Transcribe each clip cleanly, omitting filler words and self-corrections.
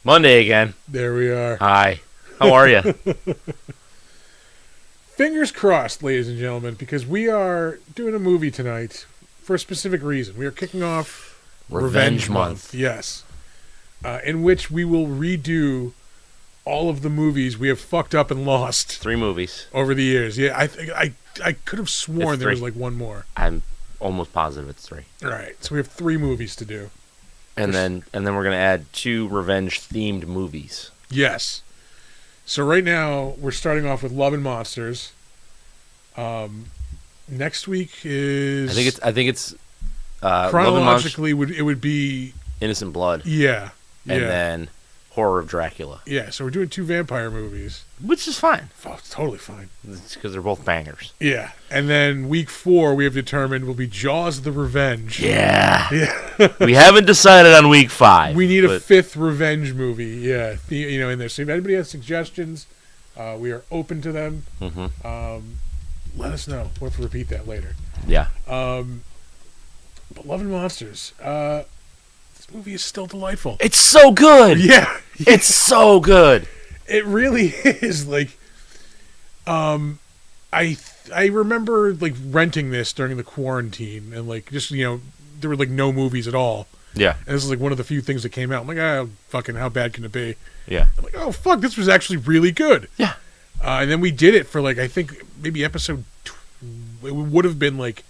Monday again. There we are. Hi. How are you? Fingers crossed, ladies and gentlemen, because we are doing a movie tonight for a specific reason. We are kicking off Revenge Month. Yes. In which we will redo all of the movies we have fucked up and lost 3 movies. over the years. Yeah, I could have sworn It's there was 3. like one more. I'm almost positive it's 3. All right, so we have 3 movies to do. And then we're going to add 2 revenge-themed movies. Yes. So right now we're starting off with Love and Monsters. Next week is I think it's Love and chronologically it would be Innocent Blood, yeah. and then Horror of Dracula, Yeah, so we're doing 2 vampire movies. which is fine. Oh, it's totally fine. It's because they're both bangers. Yeah. And then week 4 we have determined will be Jaws the Revenge. Yeah. Yeah. We haven't decided on week 5. We need a but 5th revenge movie. Yeah. In there. So if anybody has suggestions, we are open to them. Mhm. Let us know. We'll have to repeat that later. Yeah. But Love and Monsters, this movie is still delightful. It's so good. Yeah. It's so good. It really is. Like, I remember like renting this during the quarantine, and like just there were like no movies at all, Yeah. and this is like one of the few things that came out. I'm like, fucking, how bad can it be? Yeah. I'm like, oh fuck, this was actually really good. Yeah. And then we did it for like I think maybe episode. It would have been like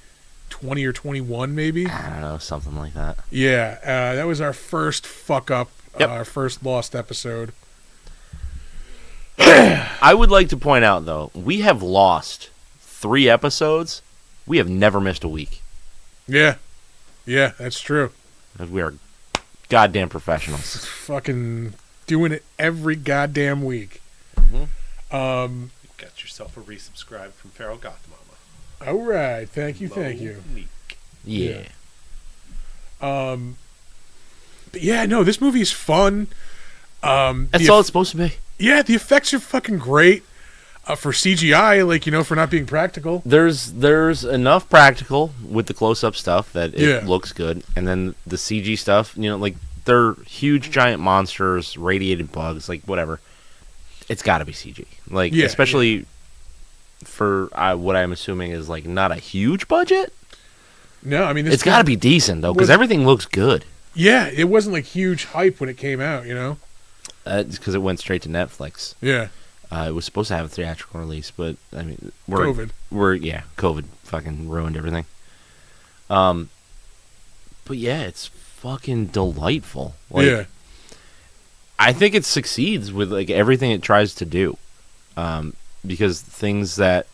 20 or 21, maybe. I don't know, something like that. Yeah, that was our first fuck up, Yep. our first lost episode. I would like to point out, though, we have lost 3 episodes. We have never missed a week. Yeah, that's true. We are goddamn professionals. Fucking doing it every goddamn week. Got yourself a resubscribe from Feral Goth Mama. All right, thank you. Monique. Yeah. But yeah, no, this movie is fun. That's all it's supposed to be. Yeah, the effects are fucking great for CGI, like for not being practical. There's enough practical with the close-up stuff that it Yeah. looks good, and then the CG stuff, like they're huge giant monsters, radiated bugs, like whatever. It's got to be CG, like Yeah, especially for what I'm assuming is like not a huge budget. No, I mean It's got to be decent though, because everything looks good. Yeah, it wasn't like huge hype when it came out. Because it went straight to Netflix. Yeah, It was supposed to have a theatrical release, but I mean, COVID. COVID fucking ruined everything. But yeah, it's fucking delightful. Like, yeah, I think it succeeds with like everything it tries to do, because things that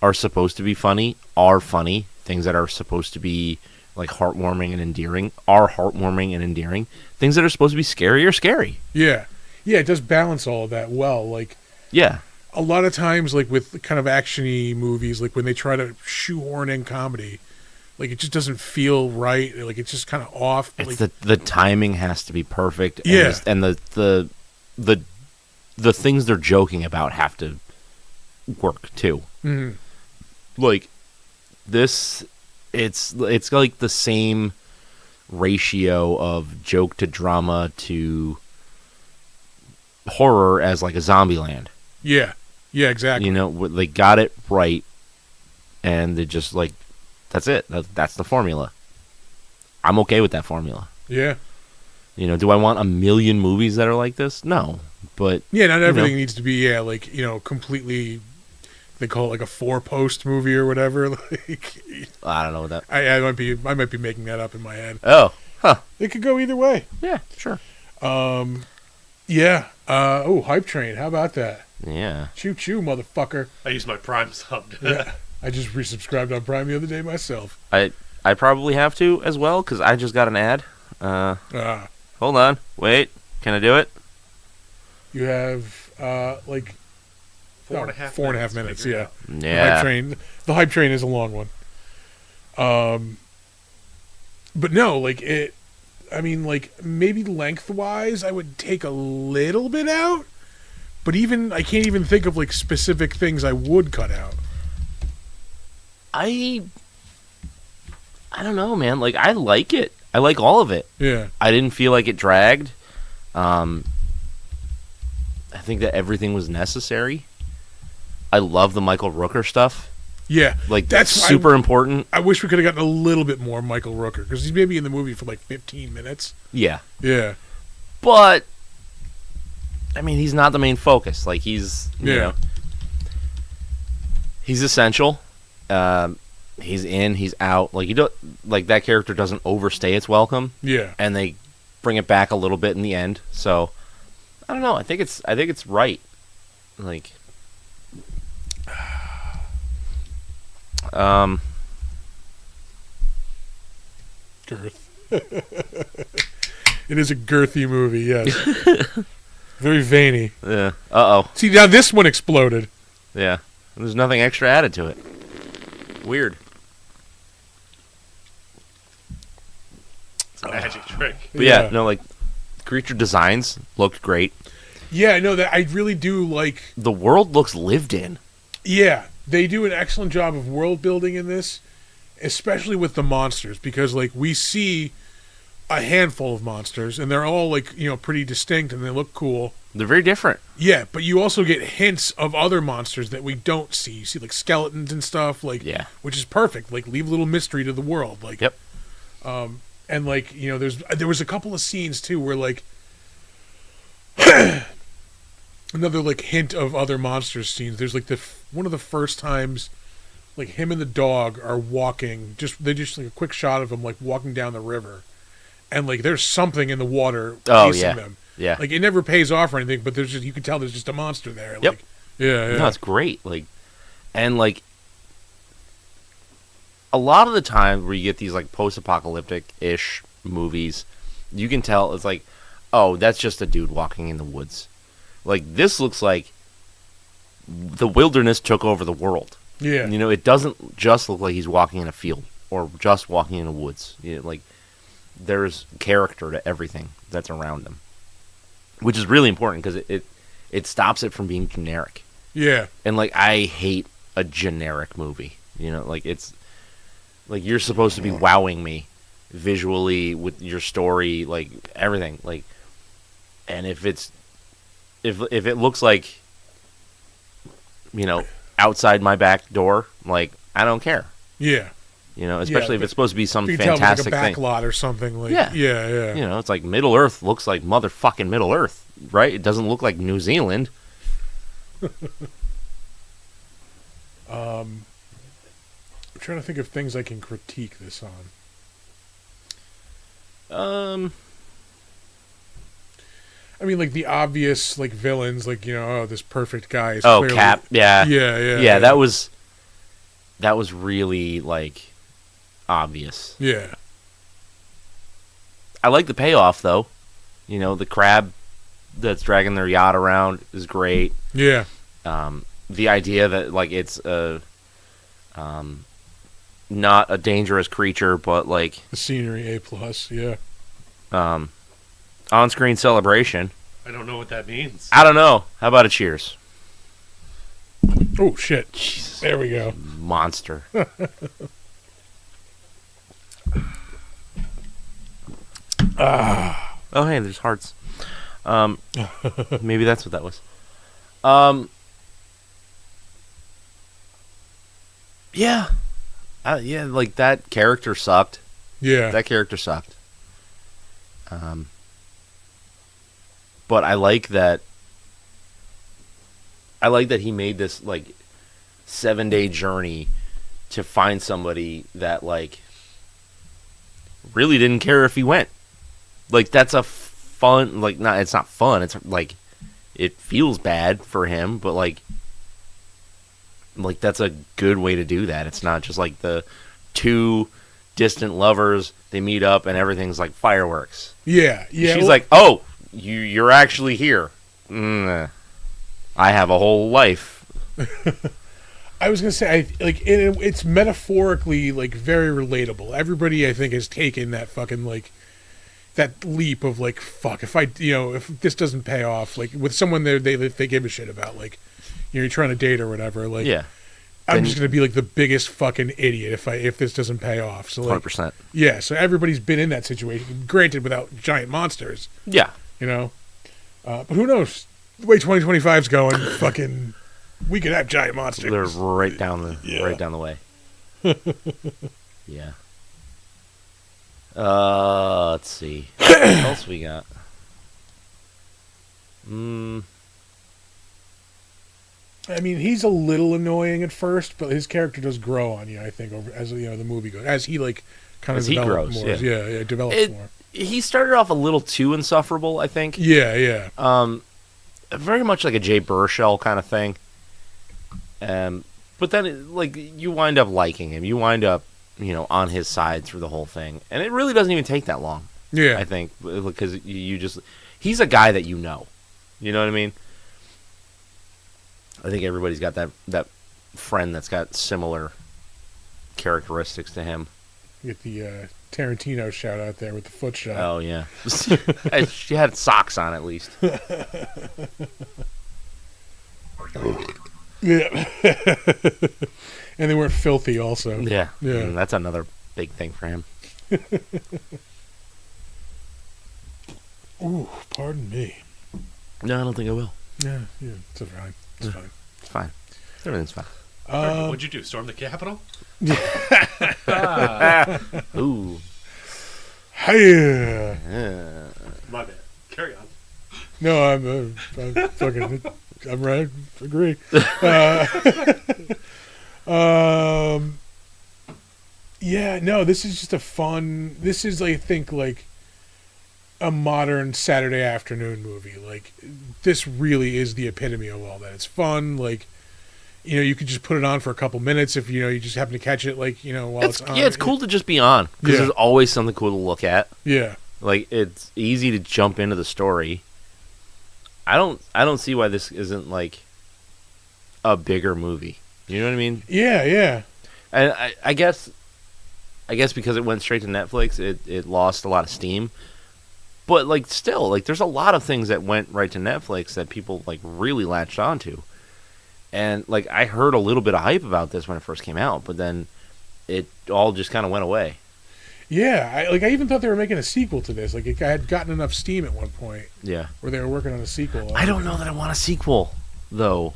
are supposed to be funny are funny. Things that are supposed to be like heartwarming and endearing are heartwarming and endearing. Things that are supposed to be scary are scary. yeah. It does balance all of that well. Like Yeah. a lot of times, like with kind of action-y movies, like when they try to shoehorn in comedy, like it just doesn't feel right. Like it's just kind of off. It's like, the timing has to be perfect. And Yeah. and the things they're joking about have to work too. mhm. Like this, it's like the same ratio of joke to drama to horror as like a Zombieland. Yeah, exactly. They got it right, and they just like that's it. That's the formula. I'm okay with that formula. Yeah, Do I want a million movies that are like this? No, but yeah. Not everything know. needs to be completely. They call it like a 4-post movie or whatever. Like I don't know what that. I might be making that up in my head. Oh, huh? It could go either way. Yeah, sure. Yeah. Hype Train. How about that? Yeah. Choo choo, motherfucker. I used my Prime sub. Yeah. I just resubscribed on Prime the other day myself. I probably have to as well because I just got an ad. Hold on. Wait. Can I do it? You have like 4.5 minutes. Yeah. Yeah. The hype train is a long one. But no, like it. I mean, like maybe lengthwise, I would take a little bit out. But even I can't even think of like specific things I would cut out. I don't know, man. Like I like it. I like all of it. Yeah. I didn't feel like it dragged. I think that everything was necessary. I love the Michael Rooker stuff. Yeah, Like, that's super important. I wish we could have gotten a little bit more Michael Rooker because he's maybe in the movie for like 15 minutes. Yeah. Yeah, But, I mean, he's not the main focus. Like, he's, you Yeah. know, he's essential. He's in, he's out. Like, you don't, like, that character doesn't overstay its welcome, yeah, and they bring it back a little bit in the end. So, I don't know. I think it's right. Like, girth. It is a girthy movie. Yes, very veiny. yeah. Uh-oh. See, now this one exploded. Yeah. There's nothing extra added to it. Weird. It's a magic trick. But yeah, no, like, creature designs looked great. Yeah, no, that I really do like. The world looks lived in. Yeah, they do an excellent job of world building in this, especially with the monsters, because like we see a handful of monsters and they're all like, you know, pretty distinct and they look cool. They're very different. Yeah, but you also get hints of other monsters that we don't see. You see like skeletons and stuff, like, Yeah. which is perfect. Like, leave a little mystery to the world. Like, Yep. and like, you know, there was a couple of scenes too where like another like hint of other monsters scenes. There's like one of the first times like him and the dog are walking, they just like a quick shot of them like walking down the river, and like there's something in the water Oh, chasing yeah. them. Yeah. Like, it never pays off or anything, but there's just, you can tell there's just a monster there. Yep. Like, yeah. No, it's great. Like, and like, a lot of the time where you get these like post-apocalyptic-ish movies, you can tell it's like, oh, that's just a dude walking in the woods. Like, this looks like the wilderness took over the world. Yeah. You know, it doesn't just look like he's walking in a field or just walking in the woods. You know, like, there's character to everything that's around him, which is really important because it stops it from being generic. Yeah. And like, I hate a generic movie. You know, like, it's like you're supposed to be wowing me visually with your story, like everything. Like, and if it looks like, you know, outside my back door, like, I don't care. Yeah. You know, especially if it's supposed to be some You can tell fantastic it's like a thing. back lot or something. Like, Yeah. Yeah. You know, it's like Middle Earth looks like motherfucking Middle Earth, right? It doesn't look like New Zealand. I'm trying to think of things I can critique this on. I mean, like, the obvious, like, villains, like, you know, oh, this perfect guy is Oh, clearly... Cap. Yeah. Yeah. That was really, like, obvious. Yeah. I like the payoff, though. You know, the crab that's dragging their yacht around is great. Yeah. The idea that, like, it's not a dangerous creature, but, like, The scenery, A+, yeah. on-screen celebration. I don't know what that means. I don't know. How about a cheers? Oh, shit. Jesus. There we go. Monster. Oh, hey, there's hearts. Maybe that's what that was. Yeah. Yeah, like, that character sucked. Yeah. That character sucked. But I like that he made this, like, 7-day journey to find somebody that, like, really didn't care if he went. Like, that's a fun, like, it's not fun. It's like, it feels bad for him, but like that's a good way to do that. It's not just like the two distant lovers, they meet up and everything's like fireworks. Yeah. She's like, oh, you're actually here. I have a whole life. I was gonna say, it's metaphorically like very relatable. Everybody, I think, has taken that fucking like that leap of like, fuck, if this doesn't pay off, like with someone they give a shit about, like, you know, you're trying to date or whatever, like, Yeah, I'm just gonna be like the biggest fucking idiot if this doesn't pay off. So like, 100%. yeah, so everybody's been in that situation. Granted, without giant monsters, Yeah, you know. But who knows? The way 2025's going, fucking, we could have giant monsters. They're right down the Yeah. right down the way. Yeah. Let's see. What else we got? I mean, he's a little annoying at first, but his character does grow on you. I think over as the movie goes, as he like kind of As he develops grows, more. yeah. Yeah, develops It- more. He started off a little too insufferable, I think. Yeah. Very much like a Jay Baruchel kind of thing. But then, like, you wind up liking him. You wind up, on his side through the whole thing, and it really doesn't even take that long. Yeah. I think, because you just, he's a guy that you know. You know what I mean? I think everybody's got that friend that's got similar characteristics to him. Get the Tarantino shout out there with the foot shot. Oh yeah, she had socks on at least. Yeah. And they weren't filthy also. Yeah, Yeah. That's another big thing for him. Ooh, pardon me. No, I don't think I will. Yeah, it's fine. It's fine. It's fine. Everything's fine. What'd you do? Storm the Capitol? Ooh. Hey. My bad. Carry on. No, I'm fucking. I'm right. Agree. Yeah. No, this is just a fun. This is, I think, like a modern Saturday afternoon movie. Like, this really is the epitome of all that. It's fun. Like, you could just put it on for a couple minutes if you just happen to catch it. Like, while it's on. Yeah, it's cool to just be on because Yeah. there's always something cool to look at. Yeah. Like, it's easy to jump into the story. I don't see why this isn't like a bigger movie. You know what I mean? Yeah. And I guess because it went straight to Netflix, it lost a lot of steam. But like still, like there's a lot of things that went right to Netflix that people like really latched onto. And like I heard a little bit of hype about this when it first came out, but then it all just kind of went away. Yeah. I even thought they were making a sequel to this. Like, it had gotten enough steam at one point Yeah. where they were working on a sequel. I don't know that I want a sequel though.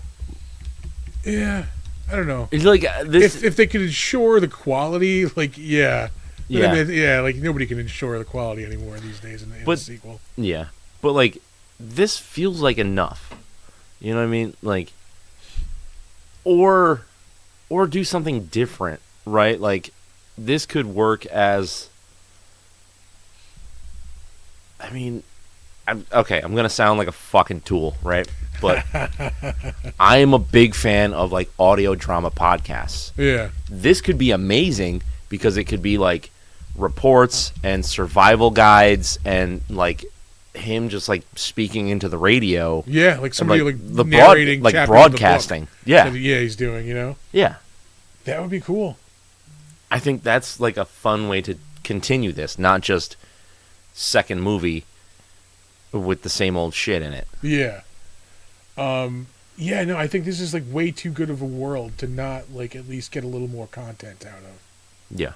Yeah. I don't know. It's like this If they could ensure the quality, like, yeah. Then Yeah. I mean, yeah, like nobody can ensure the quality anymore these days in a But- sequel. Yeah. But like this feels like enough. You know what I mean? Like or do something different, right? Like this could work as I'm going to sound like a fucking tool, right? But I am a big fan of like audio drama podcasts. Yeah. This could be amazing because it could be like reports and survival guides and like him just like speaking into the radio. Yeah, like somebody like the narrating chapters of the book broadcasting. Yeah. that he's doing, Yeah. That would be cool. I think that's like a fun way to continue this, not just second movie with the same old shit in it. Yeah. Yeah, no, I think this is like way too good of a world to not like at least get a little more content out of. Yeah.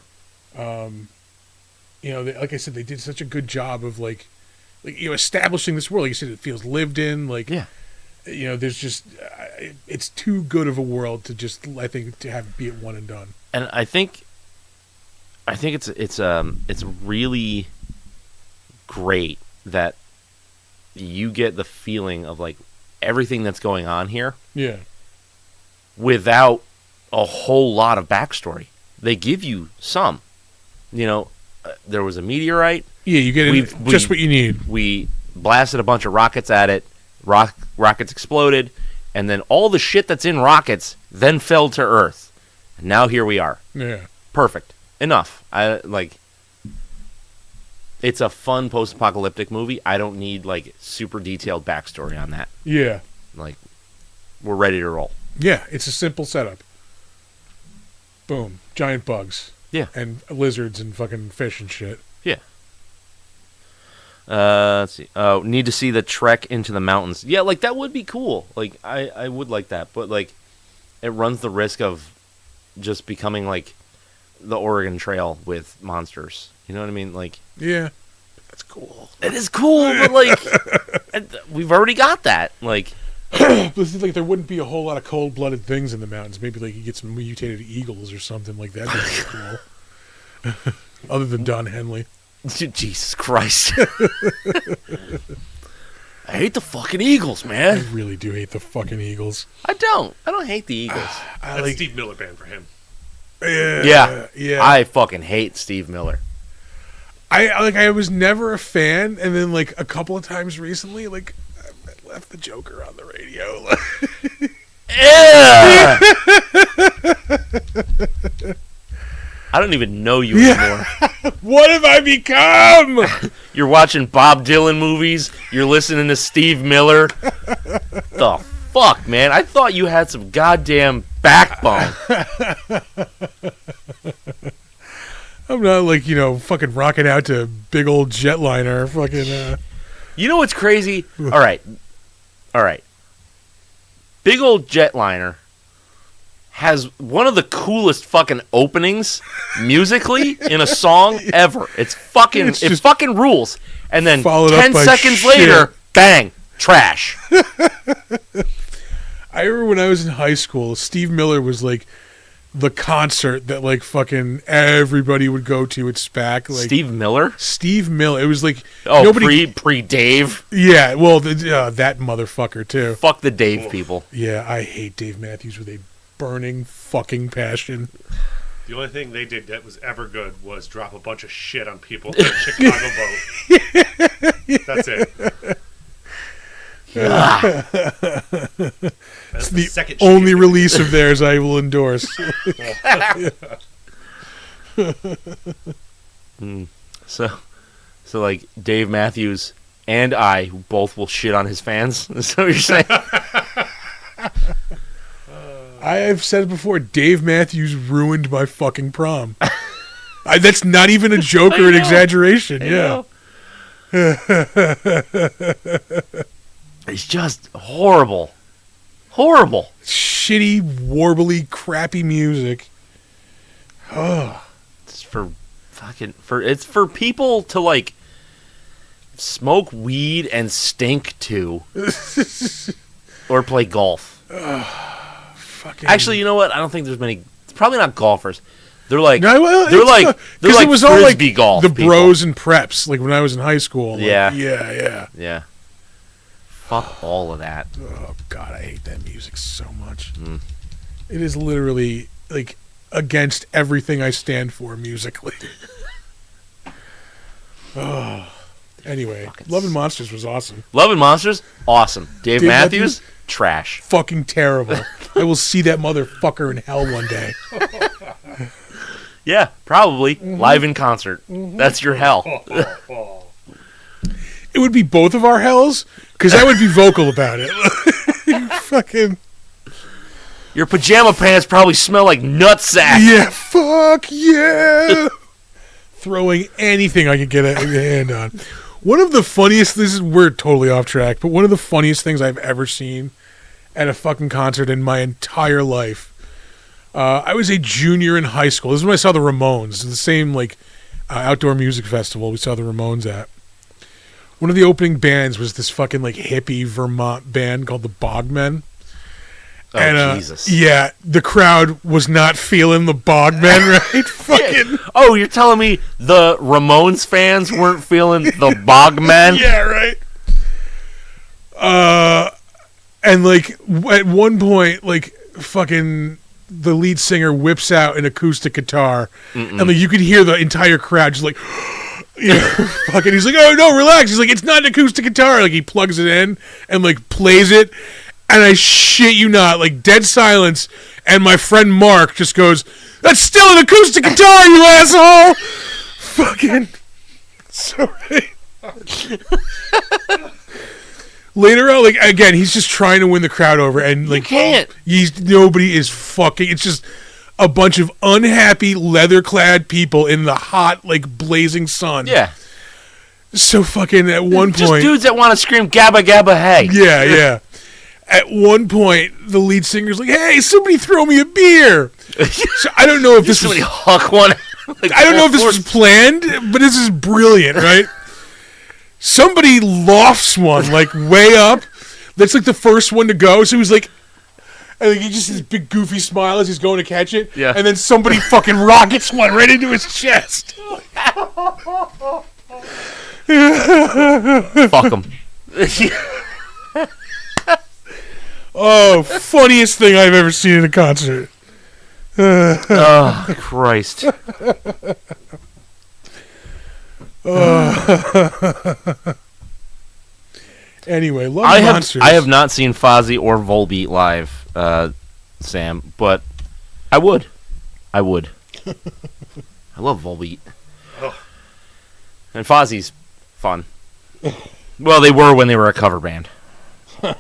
Like I said, they did such a good job of like establishing this world. Like you said, it feels lived in. Like, Yeah. There's just it's too good of a world to just I think to have be it one and done. And I think it's really great that you get the feeling of like everything that's going on here Yeah, without a whole lot of backstory. They give you some. There was a meteorite. yeah, you get just what you need. We blasted a bunch of rockets at it. Rockets exploded, and then all the shit that's in rockets then fell to Earth. And now here we are. Yeah, Perfect. Enough. It's a fun post-apocalyptic movie. I don't need like super detailed backstory on that. yeah, Like, we're ready to roll. yeah. It's a simple setup. Boom, giant bugs. Yeah. and lizards and fucking fish and shit. Yeah. Let's see. Need to see the trek into the mountains. Yeah, like that would be cool. Like I would like that, but like it runs the risk of just becoming like the Oregon Trail with monsters. You know what I mean? Like Yeah, that's cool. it is cool, but like we've already got that. Like, But it seems like there wouldn't be a whole lot of cold-blooded things in the mountains. Maybe like you get some mutated eagles or something like that. That'd be cool. Other than Don Henley. Jesus Christ. I hate the fucking Eagles, I man. really do hate the fucking Eagles. I don't hate the Eagles. I That's like, Steve Miller Band for him. yeah. I fucking hate Steve Miller. I was never a fan, and then like a couple of times recently, like I left the Joker on the radio. Yeah. I don't even know you anymore. What have I become? You're watching Bob Dylan movies. You're listening to Steve Miller. The fuck, man? I thought you had some goddamn backbone. I'm not like, fucking rocking out to big old jetliner. Fucking. You know what's crazy? All right. Big old jetliner has one of the coolest fucking openings musically in a song ever. It fucking rules. And then Followed up 10 by seconds shit. later, bang, trash. I remember when I was in high school, Steve Miller was like the concert that like fucking everybody would go to at SPAC. Like Steve Miller? Steve Miller. It was like Oh, pre Dave. Yeah, well, that motherfucker too. Fuck the Dave people. Yeah, I hate Dave Matthews with a burning fucking passion. The only thing they did that was ever good was drop a bunch of shit on people in a Chicago boat. That's it. That's The second only shit. release of theirs I will endorse. So like Dave Matthews and I both will shit on his fans. Is that what you're saying? I have said it before, Dave Matthews ruined my fucking prom. That's not even a joke or an know. exaggeration. I Yeah. know. It's just horrible. Horrible. Shitty, warbly, crappy music. It's it's for people to like smoke weed and stink to or play golf. Fucking. Actually, you know what? I don't think there's many. It's probably not golfers. They're like No, well, they're it's like not- they're 'cause like it was all like frisbee golf. the people. bros and preps, like when I was in high school. Like, Yeah. yeah. Yeah. Fuck all of that. Oh God, I hate that music so much. It is literally like against everything I stand for musically. Oh. Anyway, Fucking Love and Monsters was awesome. Love and Monsters, awesome. Dave Dave Matthews, trash. Fucking terrible. I will see that motherfucker in hell one day. Yeah, probably live in concert. That's your hell. It would be both of our hells because I would be vocal about it. Fucking Your pajama pants probably smell like nutsack. yeah, fuck yeah. Throwing anything I could get a hand on. One of the funniest, we're totally off track, but one of the funniest things I've ever seen at a fucking concert in my entire life. I was a junior in high school. This is when I saw the Ramones, the same like outdoor music festival we saw the Ramones at. One of the opening bands was this fucking like hippie Vermont band called the Bogmen. Oh, Jesus. Yeah, the crowd was not feeling the Bogmen, right? Fucking Oh, you're telling me the Ramones fans weren't feeling the Bogmen? yeah, right. And like at one point, like fucking the lead singer whips out an acoustic guitar, and like you could hear the entire crowd just like, fucking. He's like, "Oh no, relax." He's like, "It's not an acoustic guitar." Like he plugs it in and like plays it, and I shit you not, like dead silence. And my friend Mark just goes, "That's still an acoustic guitar, you asshole!" Fucking so right. Later on, like again, he's just trying to win the crowd over, and like can't. nobody is fucking. It's just a bunch of unhappy, leather-clad people in the hot, like blazing sun. Yeah. So fucking at one Just point, dudes that want to scream gabba gabba hey. yeah. At one point, the lead singer's like, "Hey, somebody throw me a beer." So I don't know if this Somebody was. huck one. Like, I don't know if this full was force. planned, but this is brilliant, right? somebody lofts one like way up. That's like the first one to go. So he was like, I think he just his big goofy smile as he's going to catch it. Yeah. And then somebody fucking rockets one right into his chest. Fuck him. Oh, funniest thing I've ever seen in a concert. Oh, Christ. Anyway, Love I Monsters. have not seen Fozzy or Volbeat live, Sam, but I would. I would. I love Volbeat. Oh. And Fozzy's fun. Well, they were when they were a cover band. You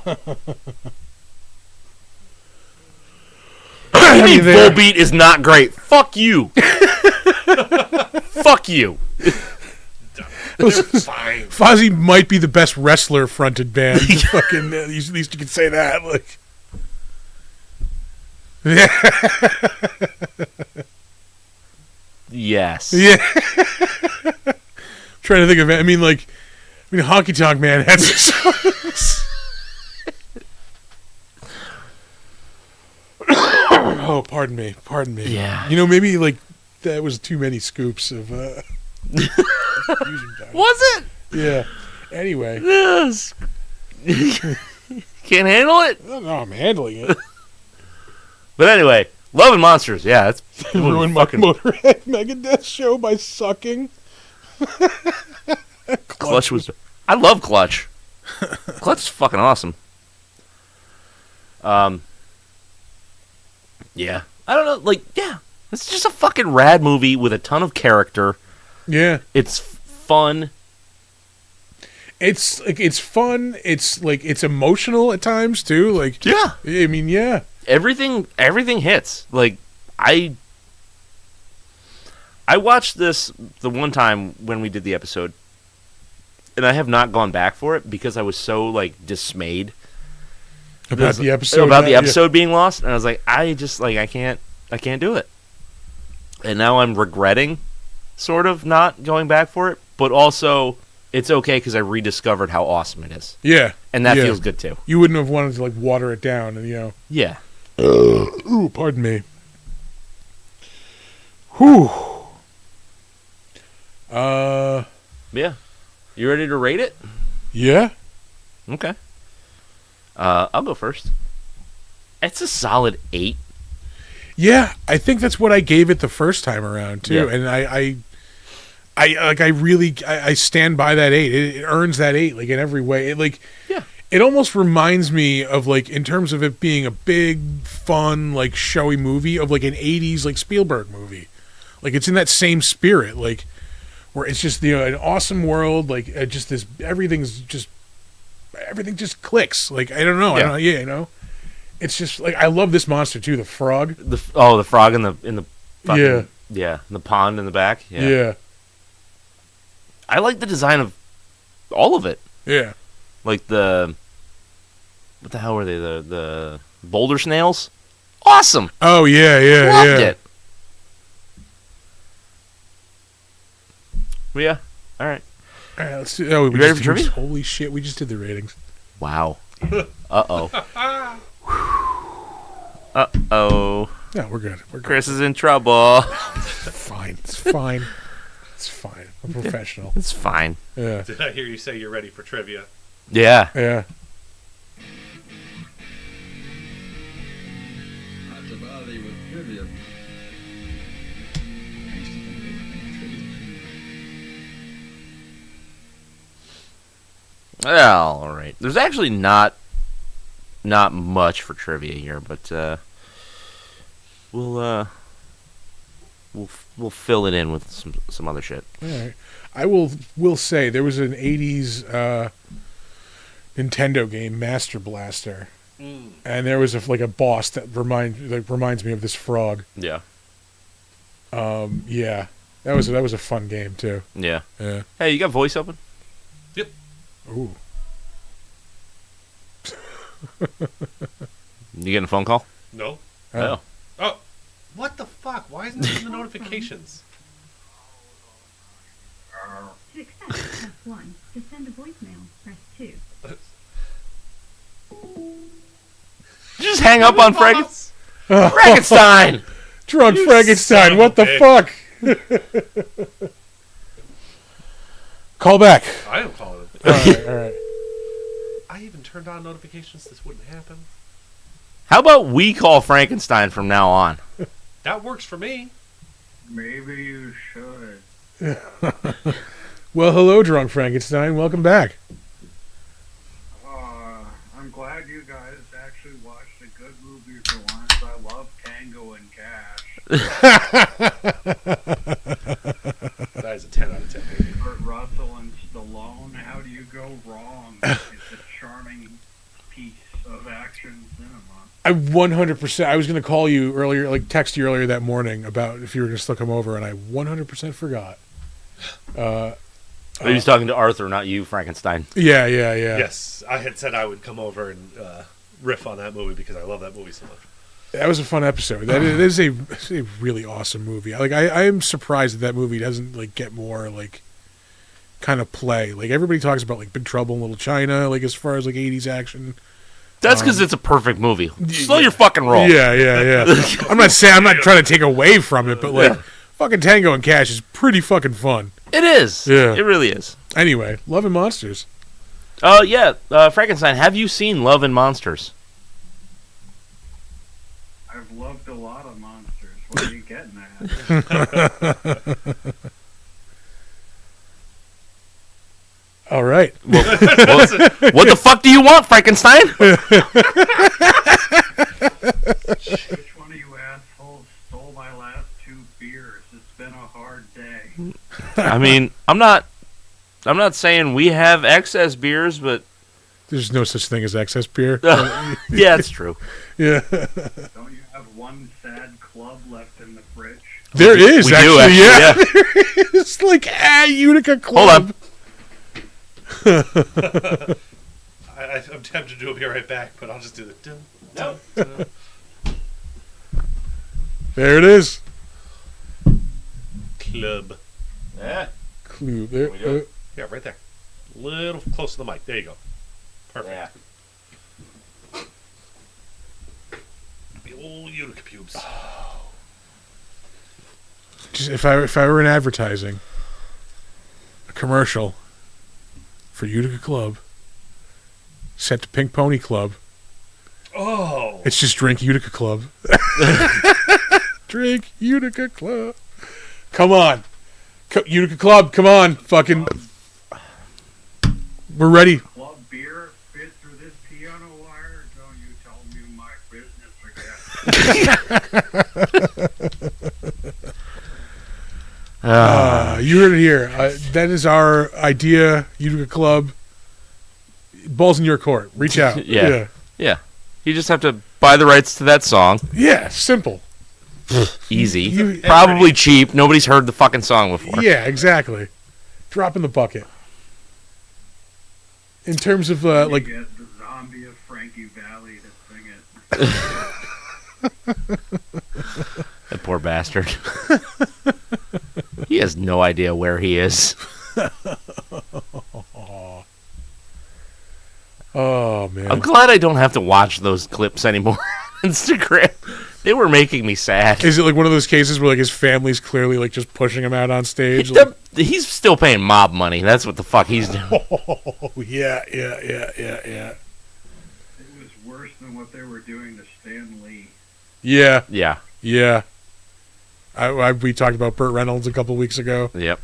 mean there. Volbeat is not great? Fuck you. Fuck you. They're fine. Fozzy might be the best wrestler fronted band. Fucking, at least you can say that. Like, yeah, Yes. yeah. Trying to think of it. I mean, Honky Tonk Man had some songs. Oh, pardon me. Yeah. You know, maybe like that was too many scoops of. Fusion time. Was it? Yeah. Anyway, Yes. Can't handle it? no, I'm handling it. But anyway, Love and Monsters. Yeah, that's Ruined my Motorhead Megadeth show by sucking. Clutch was. I love Clutch. Clutch is fucking awesome. Yeah. I don't know. Like, yeah, it's just a fucking rad movie with a ton of character. Yeah. It's fun. It's fun. It's like it's emotional at times too. Like, Yeah. I mean, yeah. Everything hits. Like, I watched this the one time when we did the episode, and I have not gone back for it because I was so like dismayed About the episode. about the episode being lost, and I was like, I can't do it. And now I'm regretting sort of not going back for it, but also it's okay because I rediscovered how awesome it is, Yeah. and that Yeah. feels good too. You wouldn't have wanted to like water it down, and Yeah. Ooh, pardon me. Whew. Yeah. You ready to rate it? Yeah. Okay. I'll go first. It's a solid 8. Yeah, I think that's what I gave it the first time around too, Yeah. and I stand by that 8. It earns that 8 like in every way. Yeah. It almost reminds me of like in terms of it being a big, fun, like showy movie of like an '80s like Spielberg movie. Like it's in that same spirit, like where it's just an awesome world, like just this everything just clicks. Like I don't know, Yeah. It's just like I love this monster too, the frog. The frog in the fucking, in the pond in the back. Yeah. I like the design of all of it. Yeah. Like what the hell were they? The boulder snails. Awesome. Oh yeah. Loved it. Well, yeah. All right. All right, let's do. Oh, we You ready just for trivia? Holy shit! We just did the ratings. Wow. Uh-oh. Uh-oh. No, we're good. We're good. Chris is in trouble. Fine. It's fine. It's fine. I'm a professional. It's fine. Yeah. Did I hear you say you're ready for trivia? Yeah. Yeah. Hot to bother you with trivia. Well, all right. There's actually not much for trivia here, but we'll fill it in with some other shit. All right. I will say there was an '80s Nintendo game, Master Blaster, and there was a boss that reminds me of this frog. Yeah. Yeah, that was a fun game too. Yeah. Yeah. Hey, you got voice open? Ooh. You getting a phone call? No. Oh. Oh, what the fuck? Why isn't it in the notifications? To accept, press 1. To send a voicemail, press 2. Just hang up on Frankenstein. Drunk You Frankenstein, son of what a the bitch. fuck? Call back. I am calling him. All right. I even turned on notifications. This wouldn't happen. How about we call Frankenstein from now on? That works for me. Maybe you should. Well, hello, Drunk Frankenstein. Welcome back. I'm glad you guys actually watched a good movie for once. I love Tango and Cash. That is a 10 out of 10 movie. Kurt Russell and Stallone. How do you go wrong? It's a charming piece of action cinema. I 100%. I was going to call you earlier, like text you earlier that morning about if you were going to still come over, and I 100% forgot. He was talking to Arthur, not you, Frankenstein. Yeah. Yes, I had said I would come over and riff on that movie because I love that movie so much. That was a fun episode. That it is a really awesome movie. Like I am surprised that movie doesn't like get more like kind of play. Like everybody talks about like Big Trouble in Little China, like as far as like 80s action. That's because it's a perfect movie. Slow your fucking roll. Yeah. I'm not trying to take away from it, but like fucking Tango and Cash is pretty fucking fun. It is. Yeah. It really is. Anyway, Love and Monsters. Frankenstein, have you seen Love and Monsters? I've loved a lot of monsters. What are you getting at? All right. What the fuck do you want, Frankenstein? Which one of you assholes stole my last 2 beers? It's been a hard day. I mean, I'm not saying we have excess beers, but There's no such thing as excess beer. yeah, it's true. Yeah. Don't you have one sad club left in the fridge? There is We do, actually, yeah. actually, It's like Utica Hold Club. on. I'm tempted to be right back, but I'll just do the dun, dun, dun. There it is. Club. Yeah. Clue. There. We do it. Yeah, right there. Little close to the mic. There you go. Perfect. Yeah. The old Utica pubes. Just, if I were in advertising, a commercial for Utica Club, set to Pink Pony Club. Oh. It's just Drink Utica Club. Drink Utica Club. Come on. Utica Club, come on. Fucking. We're ready. Club beer fit through this piano wire? Don't you tell me my business again. You heard it here. That is our idea, Utica Club. Ball's in your court. Reach out. Yeah. Yeah. You just have to buy the rights to that song. Yeah, simple. Easy. Probably cheap. Nobody's heard the fucking song before. Yeah, exactly. Drop in the bucket. In terms of, You like, get the zombie of Frankie Valli to sing it. That poor bastard. He has no idea where he is. oh, man. I'm glad I don't have to watch those clips anymore on Instagram. They were making me sad. Is it like one of those cases where, like, his family's clearly, like, just pushing him out on stage? He's still paying mob money. That's what the fuck he's doing. Oh, yeah. It was worse than what they were doing to Stan Lee. Yeah. Yeah. We talked about Burt Reynolds a couple weeks ago. Yep.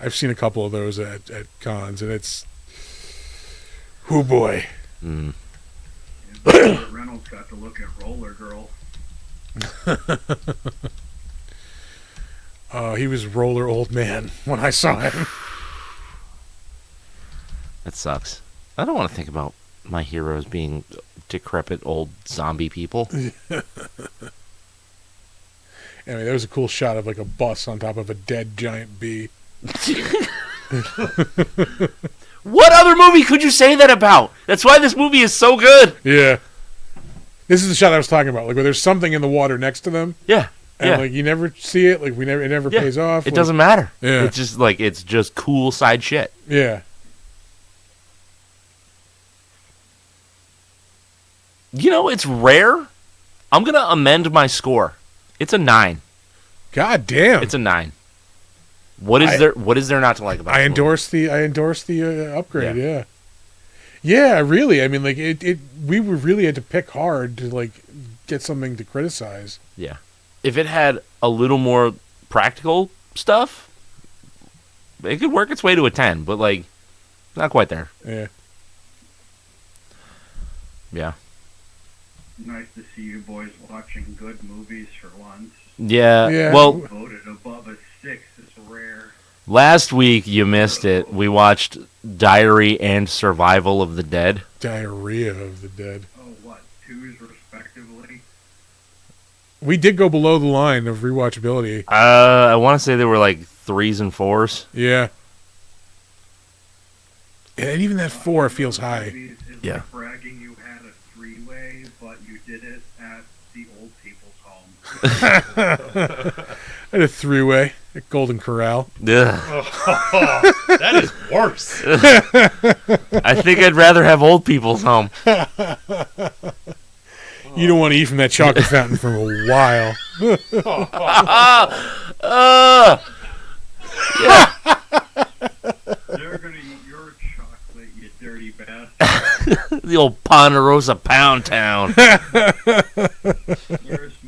I've seen a couple of those at cons, and it's... Oh, boy. Mm. And Reynolds got to look at Roller Girl. He was roller old man when I saw him. That sucks. I don't want to think about my heroes being decrepit old zombie people. Anyway, there was a cool shot of like a bus on top of a dead giant bee. What other movie could you say that about? That's why this movie is so good. Yeah. This is the shot I was talking about, like where there's something in the water next to them. Yeah. And Yeah. like you never see it, like it never Yeah. pays off. It like, doesn't matter. Yeah. It's just cool side shit. Yeah. You know, it's rare. I'm gonna amend my score. It's a 9. God damn. It's a 9. What is there not to like about? I the endorse the upgrade. Yeah. Yeah, really. I mean, like we really had to pick hard to like get something to criticize. movie? Yeah. If it had a little more practical stuff, it could work its way to a 10. But like, not quite there. Yeah. Yeah. Nice to see you boys watching good movies for once. Yeah. Yeah. Well, Voted above a 6 is rare. last week you missed it. We watched Diary and Survival of the Dead. Diarrhea of the Dead. Oh, what? 2s respectively? We did go below the line of rewatchability. I want to say they were like 3s and 4s. Yeah. And even that 4 feels high. Movies is Yeah. like bragging you had a 3-way, but you did it at the old people's home. I had a 3-way at Golden Corral. Ugh. That is worse. I think I'd rather have old people's home. You don't want to eat from that chocolate fountain for a while. They're gonna eat your chocolate, you dirty bastard. The old Ponderosa Pound Town. There's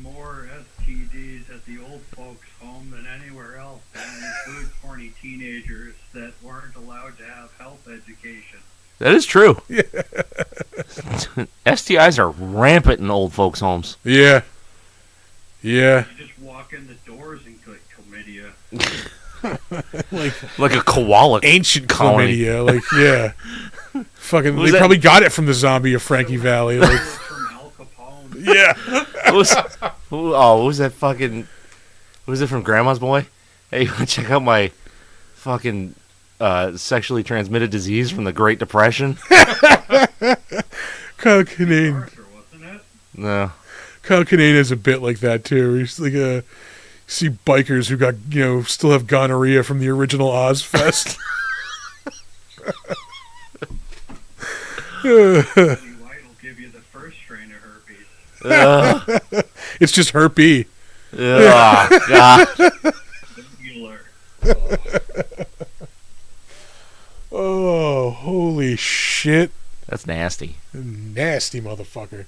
more STDs at the old folks' home than anywhere else, and includes horny teenagers that weren't allowed to have health education. That is true. STIs are rampant in old folks' homes. Yeah. Yeah. You just walk in the doors and get chlamydia. Like Like a koala. ancient colony. chlamydia. Like, yeah. Fucking, Was they that- probably got it from the zombie of Frankie Valley. Like, It's from Al Capone. yeah. What was that fucking... What was it from Grandma's Boy? Hey, you want to check out my fucking sexually transmitted disease from the Great Depression? Kyle Kinane. Arthur, wasn't it? No. Kyle Kinane has a bit like that, too. He's like see bikers who got, still have gonorrhea from the original Ozfest. Eddie White will give you the first strain of herpes. It's just herpy. Oh, God. The healer. Oh, holy shit. That's nasty. Nasty motherfucker.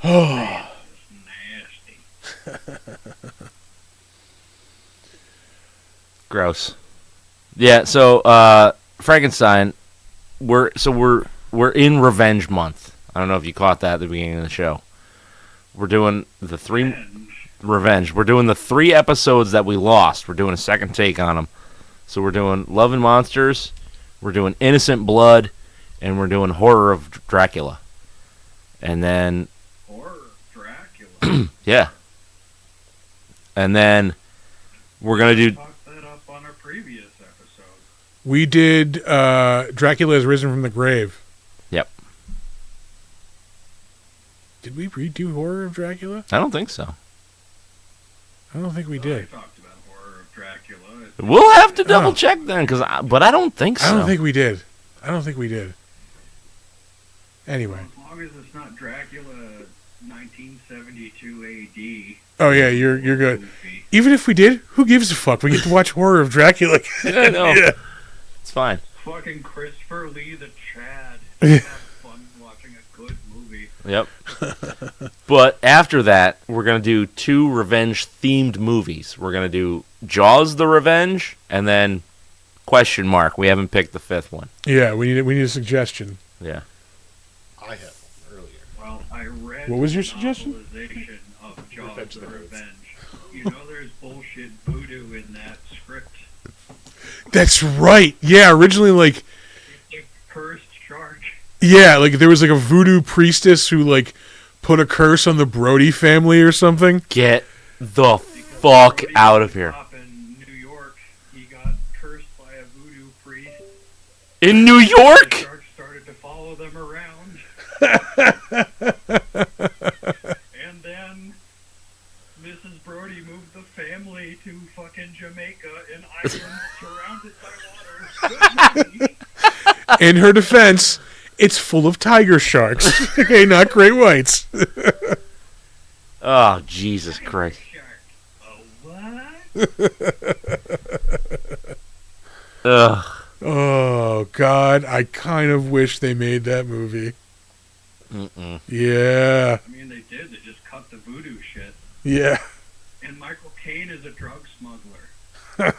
Nasty. Gross. Yeah, so Frankenstein, we're in Revenge Month. I don't know if you caught that at the beginning of the show. We're doing the 3 And Revenge. We're doing the 3 episodes that we lost. We're doing a second take on them. So we're doing Love and Monsters, we're doing Innocent Blood, and we're doing Horror of Dracula. And then horror Dracula. yeah. And then we're going to do Talked that up on a previous episode. We did Dracula has Risen from the Grave. Yep. Did we redo Horror of Dracula? I don't think so. I don't think we I did. talked about horror of Dracula. We'll have to double check then but I don't think so. I don't think we did. Anyway. As long as it's not Dracula 1972 AD. Oh yeah, you're good. Goofy. Even if we did, who gives a fuck? We get to watch Horror of Dracula. I know. Yeah. It's fine. Fucking Christopher Lee the Chad. Yeah. Have fun watching a good movie. Yep. But after that, we're going to do 2 revenge-themed movies. We're going to do Jaws the Revenge, and then question mark. We haven't picked the 5th one. Yeah, we need a suggestion. Yeah. I have earlier. Well, I read What was your the suggestion? novelization of Jaws Revenge of the the Nerds. Revenge. You know there's bullshit voodoo in that script. That's right. Yeah, originally like It's a cursed shark. yeah, like there was like a voodoo priestess who like put a curse on the Brody family or something. Get the Because fuck Brody out of was here. up in New York, he got cursed by a voodoo priest. In New The York? sharks started to follow them around. And then to fucking Jamaica in islands surrounded by water. Good movie. In her defense, it's full of tiger sharks. Okay, not great whites. Oh, Jesus Christ. Shark. What? Ugh. Oh, God. I kind of wish they made that movie. Mm-mm. Yeah. I mean, they did. They just cut the voodoo shit. Yeah. And Michael Caine is a drug smuggler. That's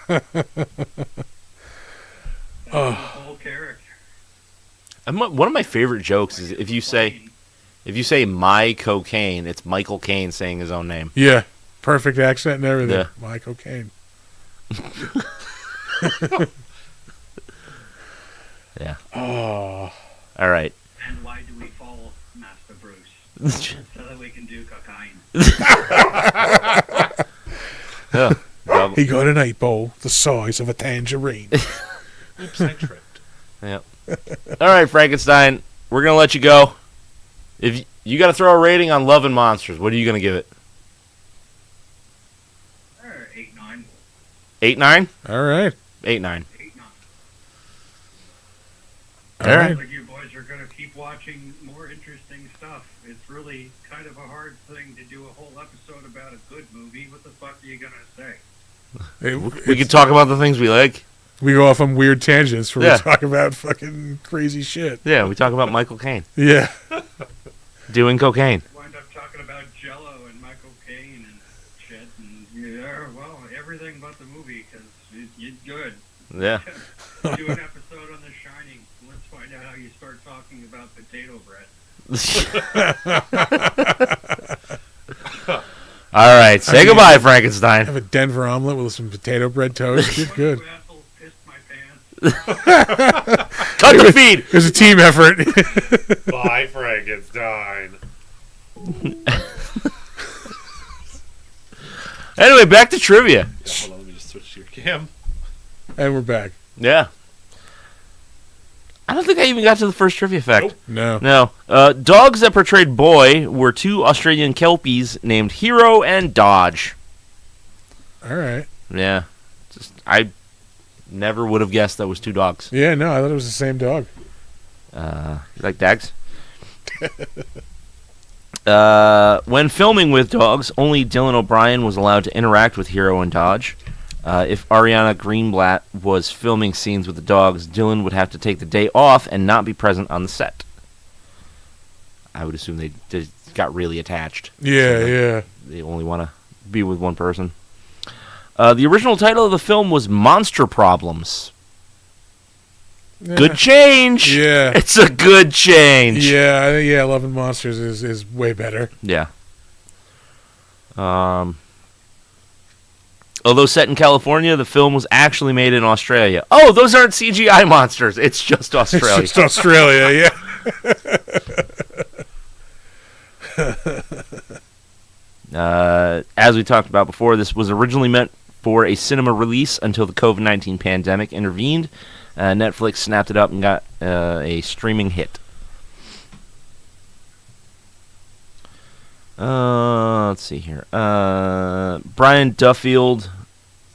Oh. the whole character. One of my favorite jokes is if you say my cocaine, it's Michael Caine saying his own name. Yeah. Perfect accent and everything. Yeah. Michael Caine. Yeah. Oh. All right. And why do we follow Master Bruce? So that we can do cocaine. Yeah. He got an 8-ball the size of a tangerine. Oops, I tripped. Yeah. All right, Frankenstein. We're gonna let you go. If you got to throw a rating on Love and Monsters, what are you gonna give it? 8-9. 8-9. All right. 8-9. 8-9. All All right. right. Like you boys are going to keep watching more interesting stuff. It's really kind of a hard thing to do a whole episode about a good movie. What the fuck are you going to say? We can talk about the things we like. We go off on weird tangents where Yeah. we talk about fucking crazy shit. Yeah, we talk about Michael Caine Yeah. doing cocaine. Wind up talking about Jello and Michael Caine and shit. And yeah, well, everything but the movie because it's good. Yeah. Do an episode on The Shining. Let's find out how you start talking about potato bread. All right. Say goodbye, Frankenstein. Have a Denver omelet with some potato bread toast. Good, good. Two assholes pissed my pants. Cut the feed. It was a team effort. Bye, Frankenstein. Anyway, back to trivia. Yeah, hold on, let me just switch to your cam. And we're back. Yeah. I don't think I even got to the first trivia fact. Nope. No. No. Dogs that portrayed Boy were two Australian Kelpies named Hero and Dodge. All right. Yeah. I never would have guessed that was two dogs. Yeah, no, I thought it was the same dog. You like Dags? When filming with dogs, only Dylan O'Brien was allowed to interact with Hero and Dodge. If Ariana Greenblatt was filming scenes with the dogs, Dylan would have to take the day off and not be present on the set. I would assume they got really attached. Yeah, yeah. They only want to be with one person. The original title of the film was Monster Problems. Good change. Yeah. It's a good change. Yeah, yeah, Love and Monsters is way better. Yeah. Although set in California, the film was actually made in Australia. Oh, those aren't CGI monsters. It's just Australia. It's just Australia, yeah. As we talked about before, this was originally meant for a cinema release until the COVID-19 pandemic intervened. Netflix snapped it up and got a streaming hit. Let's see here. Brian Duffield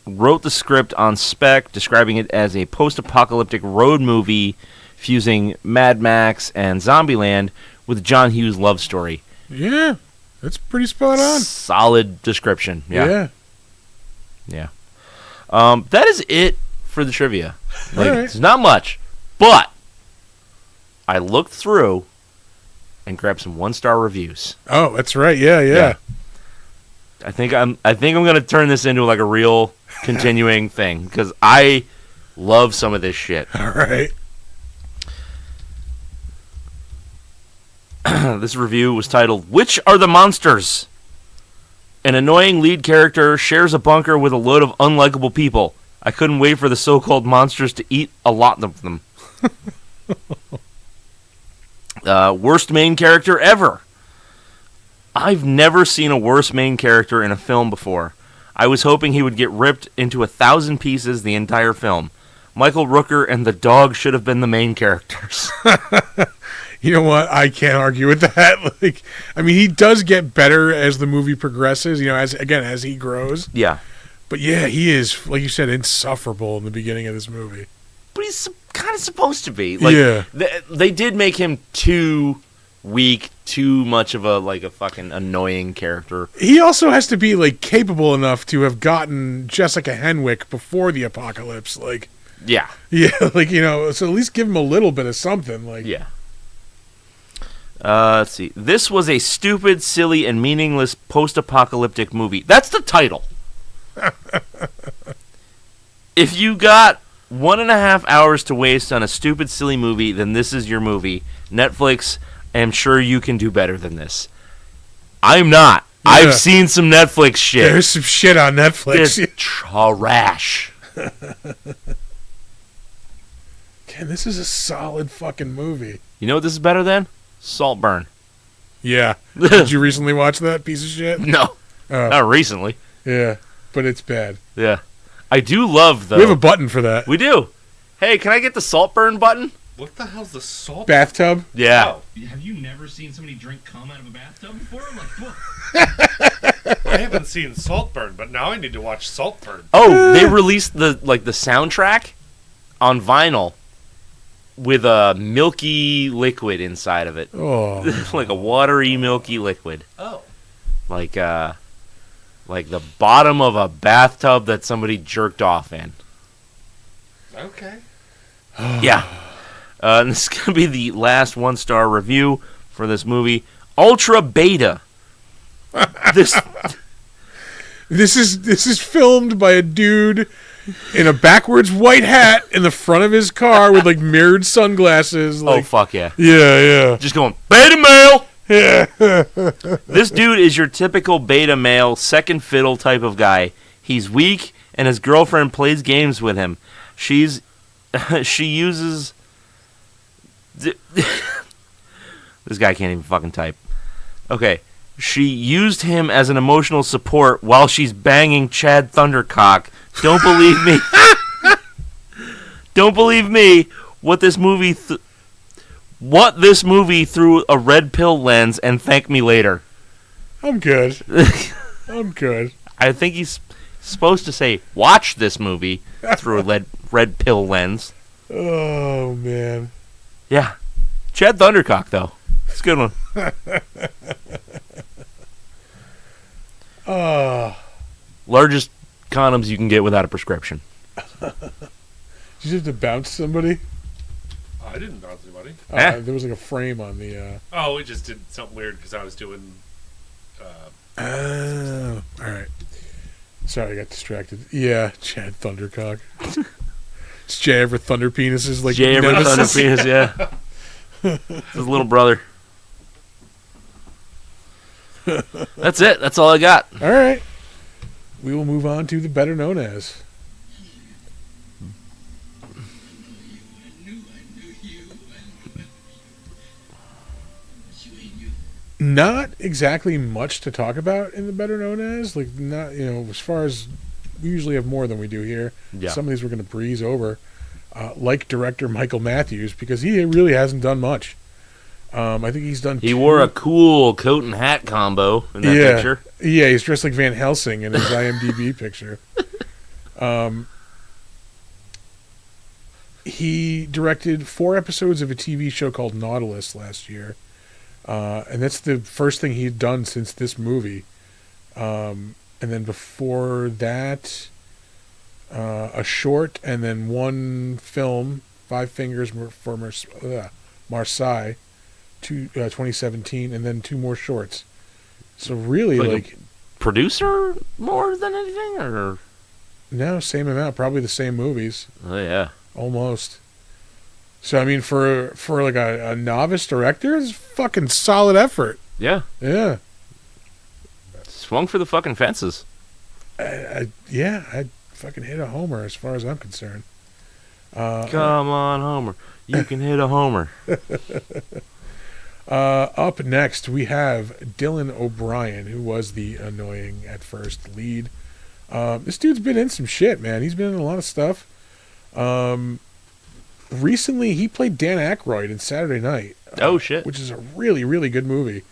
wrote the script on spec, describing it as a post-apocalyptic road movie fusing Mad Max and Zombieland with John Hughes' love story. Yeah. That's pretty spot on. Solid description. Yeah. That is it for the trivia. Like, Alright. It's not much, but I looked through and grabbed some 1-star reviews. Oh, that's right. Yeah. I think I'm gonna turn this into like a real continuing thing because I love some of this shit. All right. This review was titled "Which Are the Monsters?" An annoying lead character shares a bunker with a load of unlikable people. I couldn't wait for the so-called monsters to eat a lot of them. Worst main character ever. I've never seen a worse main character in a film before. I was hoping he would get ripped into 1,000 pieces the entire film. Michael Rooker and the dog should have been the main characters. You know what? I can't argue with that. Like, I mean, he does get better as the movie progresses. You know, as he grows. Yeah. But yeah, he is, like you said, insufferable in the beginning of this movie. But he's kind of supposed to be. Like, Yeah. They did make him too weak, too much of a fucking annoying character. He also has to be like capable enough to have gotten Jessica Henwick before the apocalypse. Like, Yeah. yeah, like, so at least give him a little bit of something. Like, Yeah. Let's see. This was a stupid, silly, and meaningless post-apocalyptic movie. That's the title. If you got 1.5 hours to waste on a stupid, silly movie, then this is your movie. Netflix, I am sure you can do better than this. I'm not. Yeah. I've seen some Netflix shit. there's some shit on Netflix. It's trash. Ken, this is a solid fucking movie. You know what this is better than? Saltburn. Yeah. Did you recently watch that piece of shit? No, Oh, not recently. yeah, but it's bad. Yeah. I do love, though. We have a button for that. We do. Hey, can I get the Saltburn button? What the hell's the salt? Bathtub? Yeah. Oh, Have you never seen somebody drink cum out of a bathtub before? Like, what? I haven't seen Saltburn, but now I need to watch Saltburn. Oh, they released the soundtrack on vinyl with a milky liquid inside of it. Oh. Like a watery, milky liquid. Oh. Like the bottom of a bathtub that somebody jerked off in. Okay. Yeah. And this is going to be the last 1-star review for this movie. Ultra Beta. This This is filmed by a dude in a backwards white hat in the front of his car with like mirrored sunglasses. oh, Like, fuck yeah. yeah, Just going, beta male! yeah. This dude is your typical beta male, second fiddle type of guy. He's weak, and his girlfriend plays games with him. She uses... This guy can't even fucking type. Okay. She used him as an emotional support while she's banging Chad Thundercock. Don't believe me. Don't believe me. What this movie through a red pill lens and thank me later. I'm good. I'm good. I think he's supposed to say, watch this movie through a red pill lens. Oh man. Yeah. Chad Thundercock, though. It's a good one. Largest condoms you can get without a prescription. Did you have to bounce somebody? I didn't bounce anybody. There was like a frame on the. Oh, we just did something weird because I was doing. Oh, all right. Sorry, I got distracted. Yeah, Chad Thundercock. Is Jay ever Thunder Penises like Jay ever nemesis? Thunder Penis, yeah. It's his little brother. That's it. That's all I got. All right. We will move on to the better known as. Not exactly much to talk about in the better known as. Like, not, as far as we usually have more than we do here. Yeah. Some of these we're going to breeze over. Like director Michael Matthews, because he really hasn't done much. I think he's done. He wore a cool coat and hat combo in that picture. Yeah, he's dressed like Van Helsing in his IMDb picture. He directed 4 episodes of a TV show called Nautilus last year. And that's the first thing he'd done since this movie. And then before that, a short, and then 1 film, Five Fingers for Marseille, 2017, and then 2 more shorts. So really, Like producer more than anything, or no, same amount, probably the same movies, oh yeah, almost. So I mean, for like a novice director, it's fucking solid effort. yeah, Yeah, swung for the fucking fences. I fucking hit a homer as far as I'm concerned. Come on, Homer, you can hit a homer. Up next, we have Dylan O'Brien, who was the annoying at first lead. This dude's been in some shit, man. He's been in a lot of stuff. Recently, he played Dan Aykroyd in Saturday Night. Oh, shit. Which is a really, really good movie.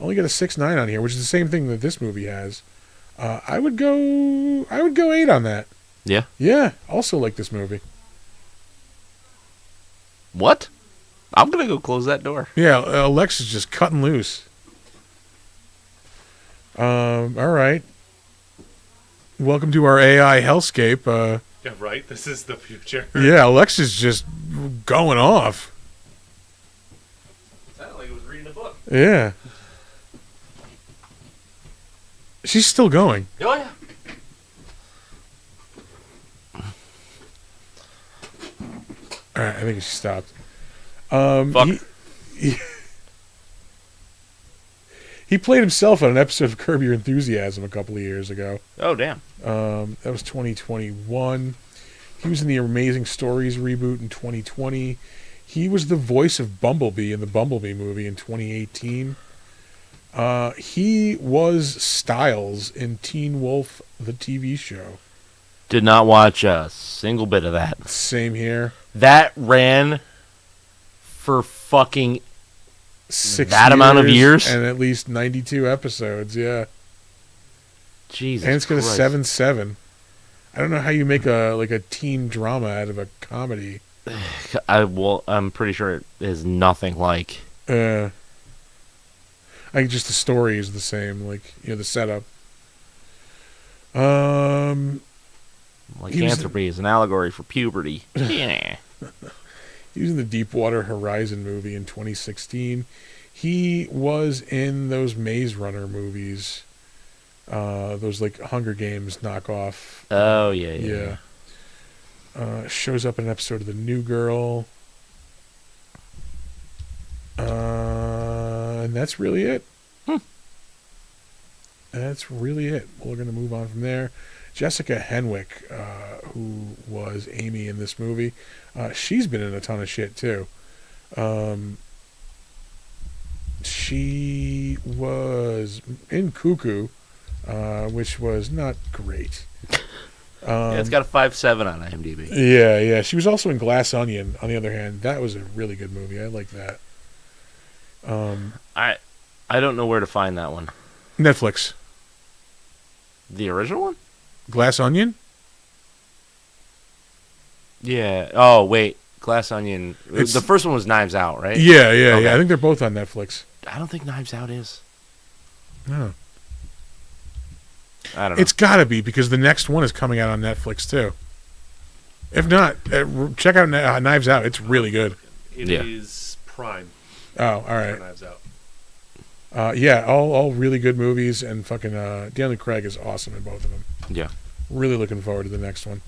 Only got a 6.9 on here, which is the same thing that this movie has. I would go 8 on that. Yeah. Yeah, also like this movie. What? I'm gonna go close that door. Yeah, Alexa's just cutting loose. All right. Welcome to our AI hellscape. Yeah, right. This is the future. Yeah, Alexa's just going off. Sounded like it was reading a book. Yeah. She's still going. Oh yeah. All right, I think she stopped. Fuck. He played himself on an episode of Curb Your Enthusiasm a couple of years ago. Oh damn. That was 2021. He was in the Amazing Stories reboot in 2020. He was the voice of Bumblebee in the Bumblebee movie in 2018. He was Styles in Teen Wolf, the TV show. Did not watch a single bit of that. Same here. That ran for fucking 6 That amount of years? and at least 92 episodes. Yeah, Jesus. and it's got a Christ. 7.7. I don't know how you make a teen drama out of a comedy. I'm pretty sure it is nothing like. I think just the story is the same, like, you know, the setup. Lycanthropy is an allegory for puberty. Yeah. He was in the Deepwater Horizon movie in 2016. He was in those Maze Runner movies, those like Hunger Games knockoff. Oh yeah. Shows up in an episode of The New Girl. And that's really it. That's really it. We're going to move on from there. Jessica Henwick, who was Amy in this movie, she's been in a ton of shit too. She was in Cuckoo, which was not great. Yeah, it's got a 5.7 on IMDb. Yeah. She was also in Glass Onion, on the other hand. That was a really good movie. I like that. I don't know where to find that one. Netflix. The original one? Glass Onion? Yeah. Oh wait, Glass Onion. It's- The first one was Knives Out, right? Yeah. Okay. I think they're both on Netflix. I don't think Knives Out is. No. I don't know. It's got to be, because the next one is coming out on Netflix too. If not, check out Knives Out. It's really good. It is Yeah. Prime Oh, all for right. Knives Out. Yeah, all really good movies, and fucking Daniel Craig is awesome in both of them. Yeah. Really looking forward to the next one.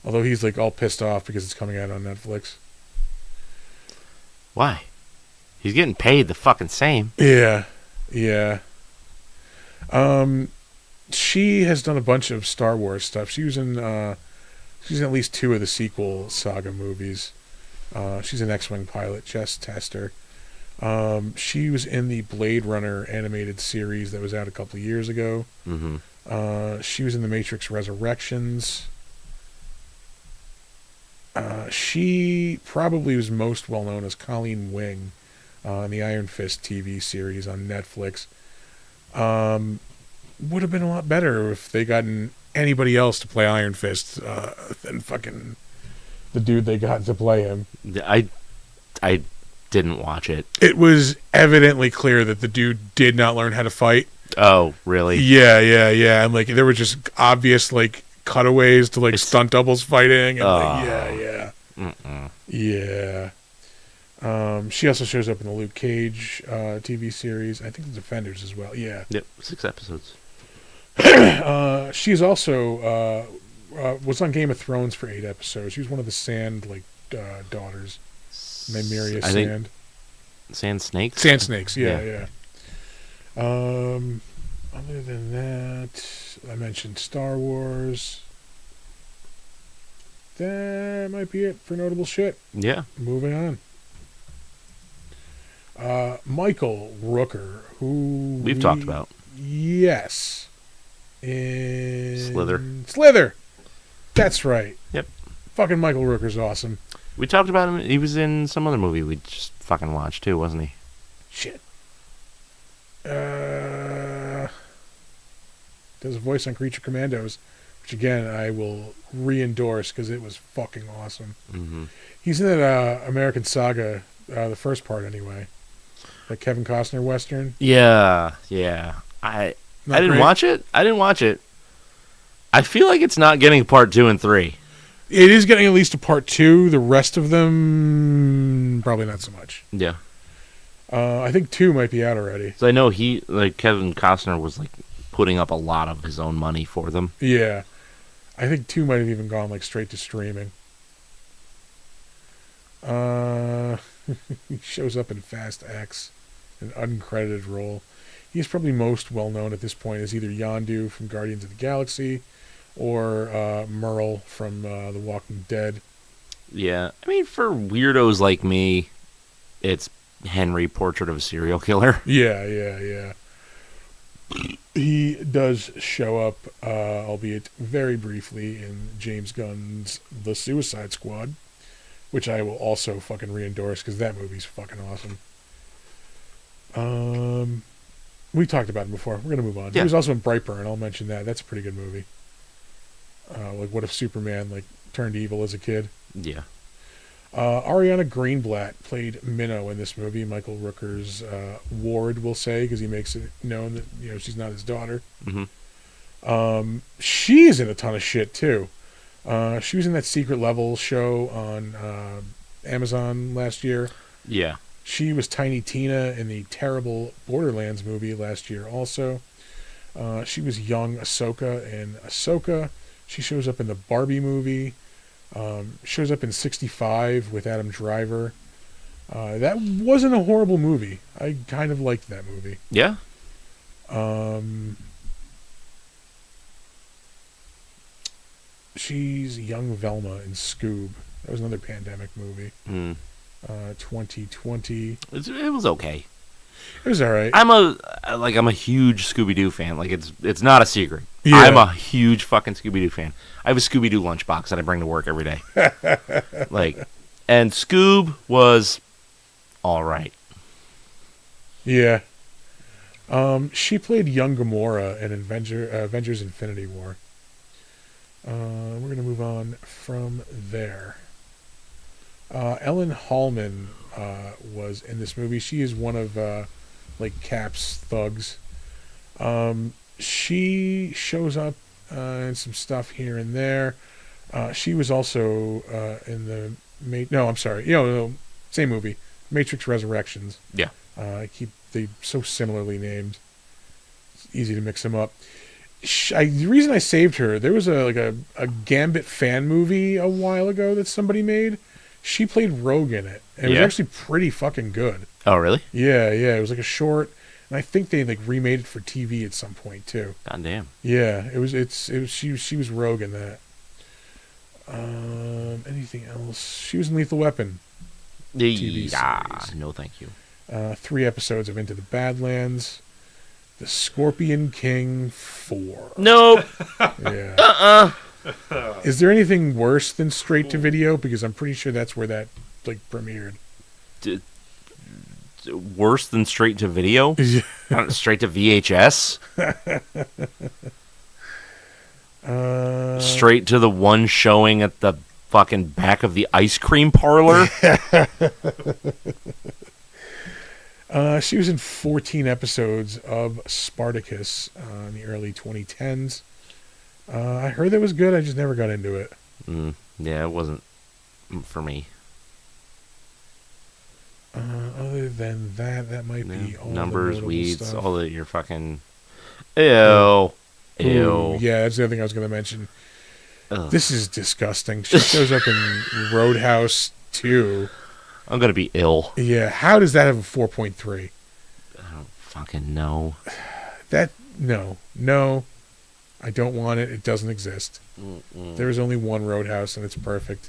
Although he's like all pissed off because it's coming out on Netflix. Why? He's getting paid the fucking same. Yeah. She has done a bunch of Star Wars stuff. She's in at least 2 of the sequel saga movies. She's an X-Wing pilot, Jess Tester. She was in the Blade Runner animated series that was out a couple of years ago. Mm-hmm. She was in the Matrix Resurrections. She probably was most well known as Colleen Wing in the Iron Fist TV series on Netflix. Would have been a lot better if they gotten anybody else to play Iron Fist than fucking the dude they got to play him. I didn't watch it. It was evidently clear that the dude did not learn how to fight. Oh, really? Yeah. And like there were just obvious like cutaways to like stunt doubles fighting. And Yeah. She also shows up in the Luke Cage TV series. I think the Defenders as well. Yeah. Yep. 6 episodes. She's also was on Game of Thrones for 8 episodes. She was one of the Sand daughters. Nymeria I think Sand. Sand Snakes? Sand Snakes. Yeah. Yeah. Other than that, I mentioned Star Wars. That might be it for notable shit. Yeah. Moving on. Michael Rooker, who We've talked about. Yes. In Slither. That's right. Yep. Fucking Michael Rooker's awesome. We talked about him. He was in some other movie we just fucking watched too, wasn't he? Shit. does a voice on Creature Commandos, which again I will re-endorse because it was fucking awesome. Mm-hmm. He's in that American Saga, the first part anyway, that Kevin Costner Western. Yeah. I Not didn't great? watch it. I feel like it's not getting part 2 and 3. It is getting at least a part 2. The rest of them, probably not so much. Yeah. I think 2 might be out already. So I know Kevin Costner was like putting up a lot of his own money for them. Yeah. I think 2 might have even gone like straight to streaming. He shows up in Fast X, an uncredited role. He's probably most well known at this point as either Yondu from Guardians of the Galaxy or Merle from The Walking Dead. Yeah. I mean, for weirdos like me, it's Henry, Portrait of a Serial Killer. Yeah. He does show up, albeit very briefly, in James Gunn's The Suicide Squad, which I will also fucking re-endorse because that movie's fucking awesome. We talked about him before. We're gonna move on. He Yeah. was also in Brightburn. I'll mention that. That's a pretty good movie. Like, what if Superman turned evil as a kid? Yeah. Ariana Greenblatt played Minnow in this movie. Michael Rooker's ward, we'll say, because he makes it known that she's not his daughter. Mm-hmm. She is in a ton of shit too. She was in that Secret Level show on Amazon last year. Yeah. She was Tiny Tina in the terrible Borderlands movie last year also. She was young Ahsoka in Ahsoka. She shows up in the Barbie movie. Shows up in 65 with Adam Driver. That wasn't a horrible movie. I kind of liked that movie. Yeah. She's young Velma in Scoob. That was another pandemic movie. Mm. 2020. It was okay. It was all right. I'm a huge Scooby Doo fan. Like it's not a secret. Yeah. I'm a huge fucking Scooby Doo fan. I have a Scooby Doo lunchbox that I bring to work every day. And Scoob was all right. Yeah. She played young Gamora in Avengers Infinity War. We're going to move on from there. Ellen Hallman was in this movie. She is one of Cap's thugs. She shows up in some stuff here and there. She was also in the same movie, Matrix Resurrections. Yeah. They so similarly named. It's easy to mix them up. The reason I saved her, there was a Gambit fan movie a while ago that somebody made. She played Rogue in it, and it was Yeah. actually pretty fucking good. Oh really? Yeah. It was like a short, and I think they remade it for TV at some point too. God damn. Yeah, it was. She was Rogue in that. Anything else? She was in Lethal Weapon. TV series. No, thank you. 3 episodes of Into the Badlands. The Scorpion King 4. Nope. Yeah. Is there anything worse than straight to video? Because I'm pretty sure that's where that premiered. Worse than straight to video? Not straight to VHS? Straight to the one showing at the fucking back of the ice cream parlor? She was in 14 episodes of Spartacus in the early 2010s. I heard that was good. I just never got into it. Yeah, it wasn't for me. Other than that might be all Numbers, the notable weeds, stuff. all that you're fucking... Ew. Ooh, yeah, that's the other thing I was going to mention. Ugh. This is disgusting. She shows up in Roadhouse 2. I'm gonna be ill. Yeah, how does that have a 4.3? I don't fucking know. No. I don't want it. It doesn't exist. Mm-mm. There is only one Roadhouse, and it's perfect.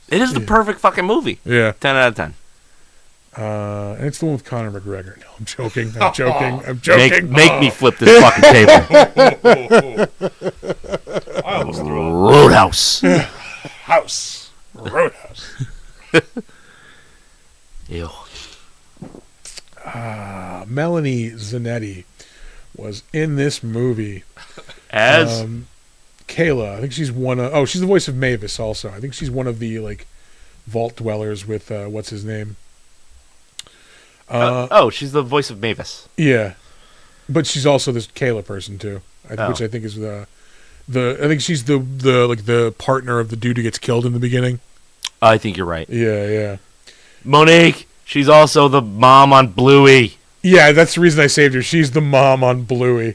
It is the perfect fucking movie. Yeah. 10 out of 10. And it's the one with Conor McGregor. No, I'm joking. I'm joking. Make me flip this fucking table. I almost threw up. Roadhouse. Roadhouse. Ew. Melanie Zanetti was in this movie. As Kayla. I think she's one of. Oh, she's the voice of Mavis. Also, I think she's one of the like vault dwellers with what's his name. she's the voice of Mavis. Yeah, but she's also this Kayla person too, Oh. which I think is the. I think she's the like the partner of the dude who gets killed in the beginning. I think you're right. Yeah. Monique, she's also the mom on Bluey. Yeah, that's the reason I saved her. She's the mom on Bluey.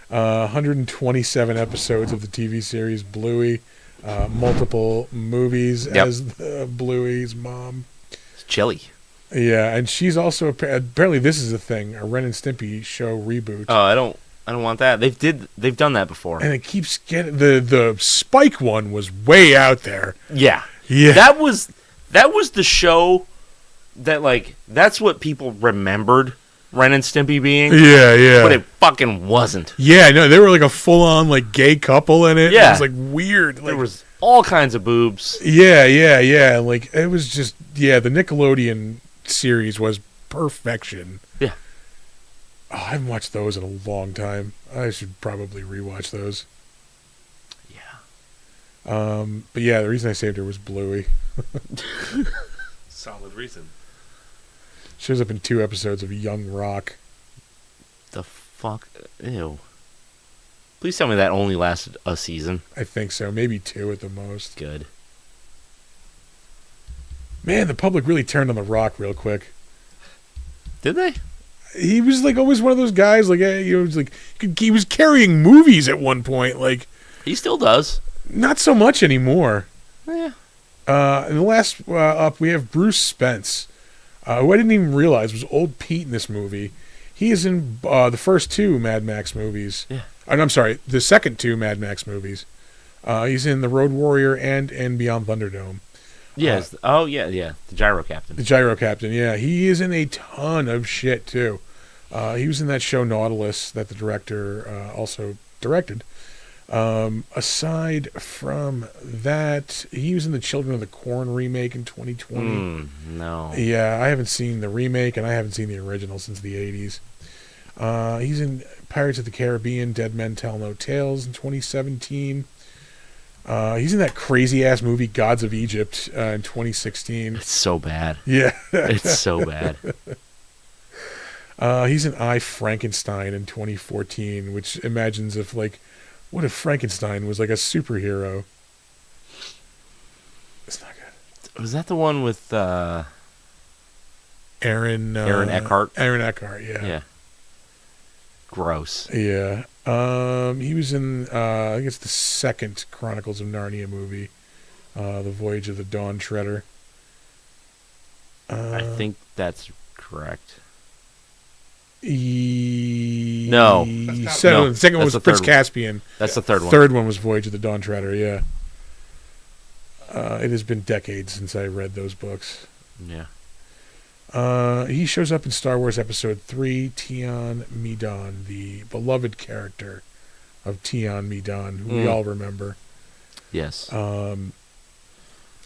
127 episodes of the TV series Bluey. Multiple movies Yep. as Bluey's mom. It's chilly. Yeah, and she's also apparently this is a thing, a Ren and Stimpy show reboot. Oh, I don't want that. They've done that before. And it keeps getting the Spike one was way out there. Yeah. Yeah. That was the show that like that's what people remembered Ren and Stimpy being. Yeah. But it fucking wasn't. Yeah, no, they were like a full on like gay couple in it. Yeah. It was like weird. Like, There was all kinds of boobs. Yeah. Like it was just the Nickelodeon series was perfection. Yeah. Oh, I haven't watched those in a long time. I should probably rewatch those. Yeah. But yeah, the reason I saved her was Bluey. Solid reason. Shows up in 2 episodes of Young Rock. The fuck? Ew. Please tell me that only lasted a season. I think so, maybe 2 at the most. Good. Man, the public really turned on The Rock real quick. Did they? He was like always one of those guys. Like he was carrying movies at one point. Like He still does. not so much anymore. Yeah. And the last up, we have Bruce Spence, who I didn't even realize was Old Pete in this movie. He is in the first 2 Mad Max movies. Yeah. And I'm sorry, the second 2 Mad Max movies. He's in The Road Warrior and Beyond Thunderdome. Yes. The Gyro Captain. The Gyro Captain, yeah. He is in a ton of shit, too. He was in that show Nautilus that the director also directed. Aside from that, he was in the Children of the Corn remake in 2020. No. Yeah, I haven't seen the remake, and I haven't seen the original since the 80s. He's in Pirates of the Caribbean, Dead Men Tell No Tales in 2017. He's in that crazy-ass movie Gods of Egypt in 2016. It's so bad. Yeah. It's so bad. He's in I, Frankenstein in 2014, which imagines if, like, what if Frankenstein was like a superhero? It's not good. Was that the one with Aaron Eckhart? Aaron Eckhart, yeah. Yeah. Gross. Yeah. He was in I think it's the second Chronicles of Narnia movie, The Voyage of the Dawn Treader. I think that's correct. No. That's not- The second one that's was the Prince third one. Caspian. That's the third one. Third one was Voyage of the Dawn Treader, yeah. It has been decades since I read those books. Yeah. He shows up in Star Wars Episode 3, Tion Medon, the beloved character of Tion Medon, who we all remember. Yes.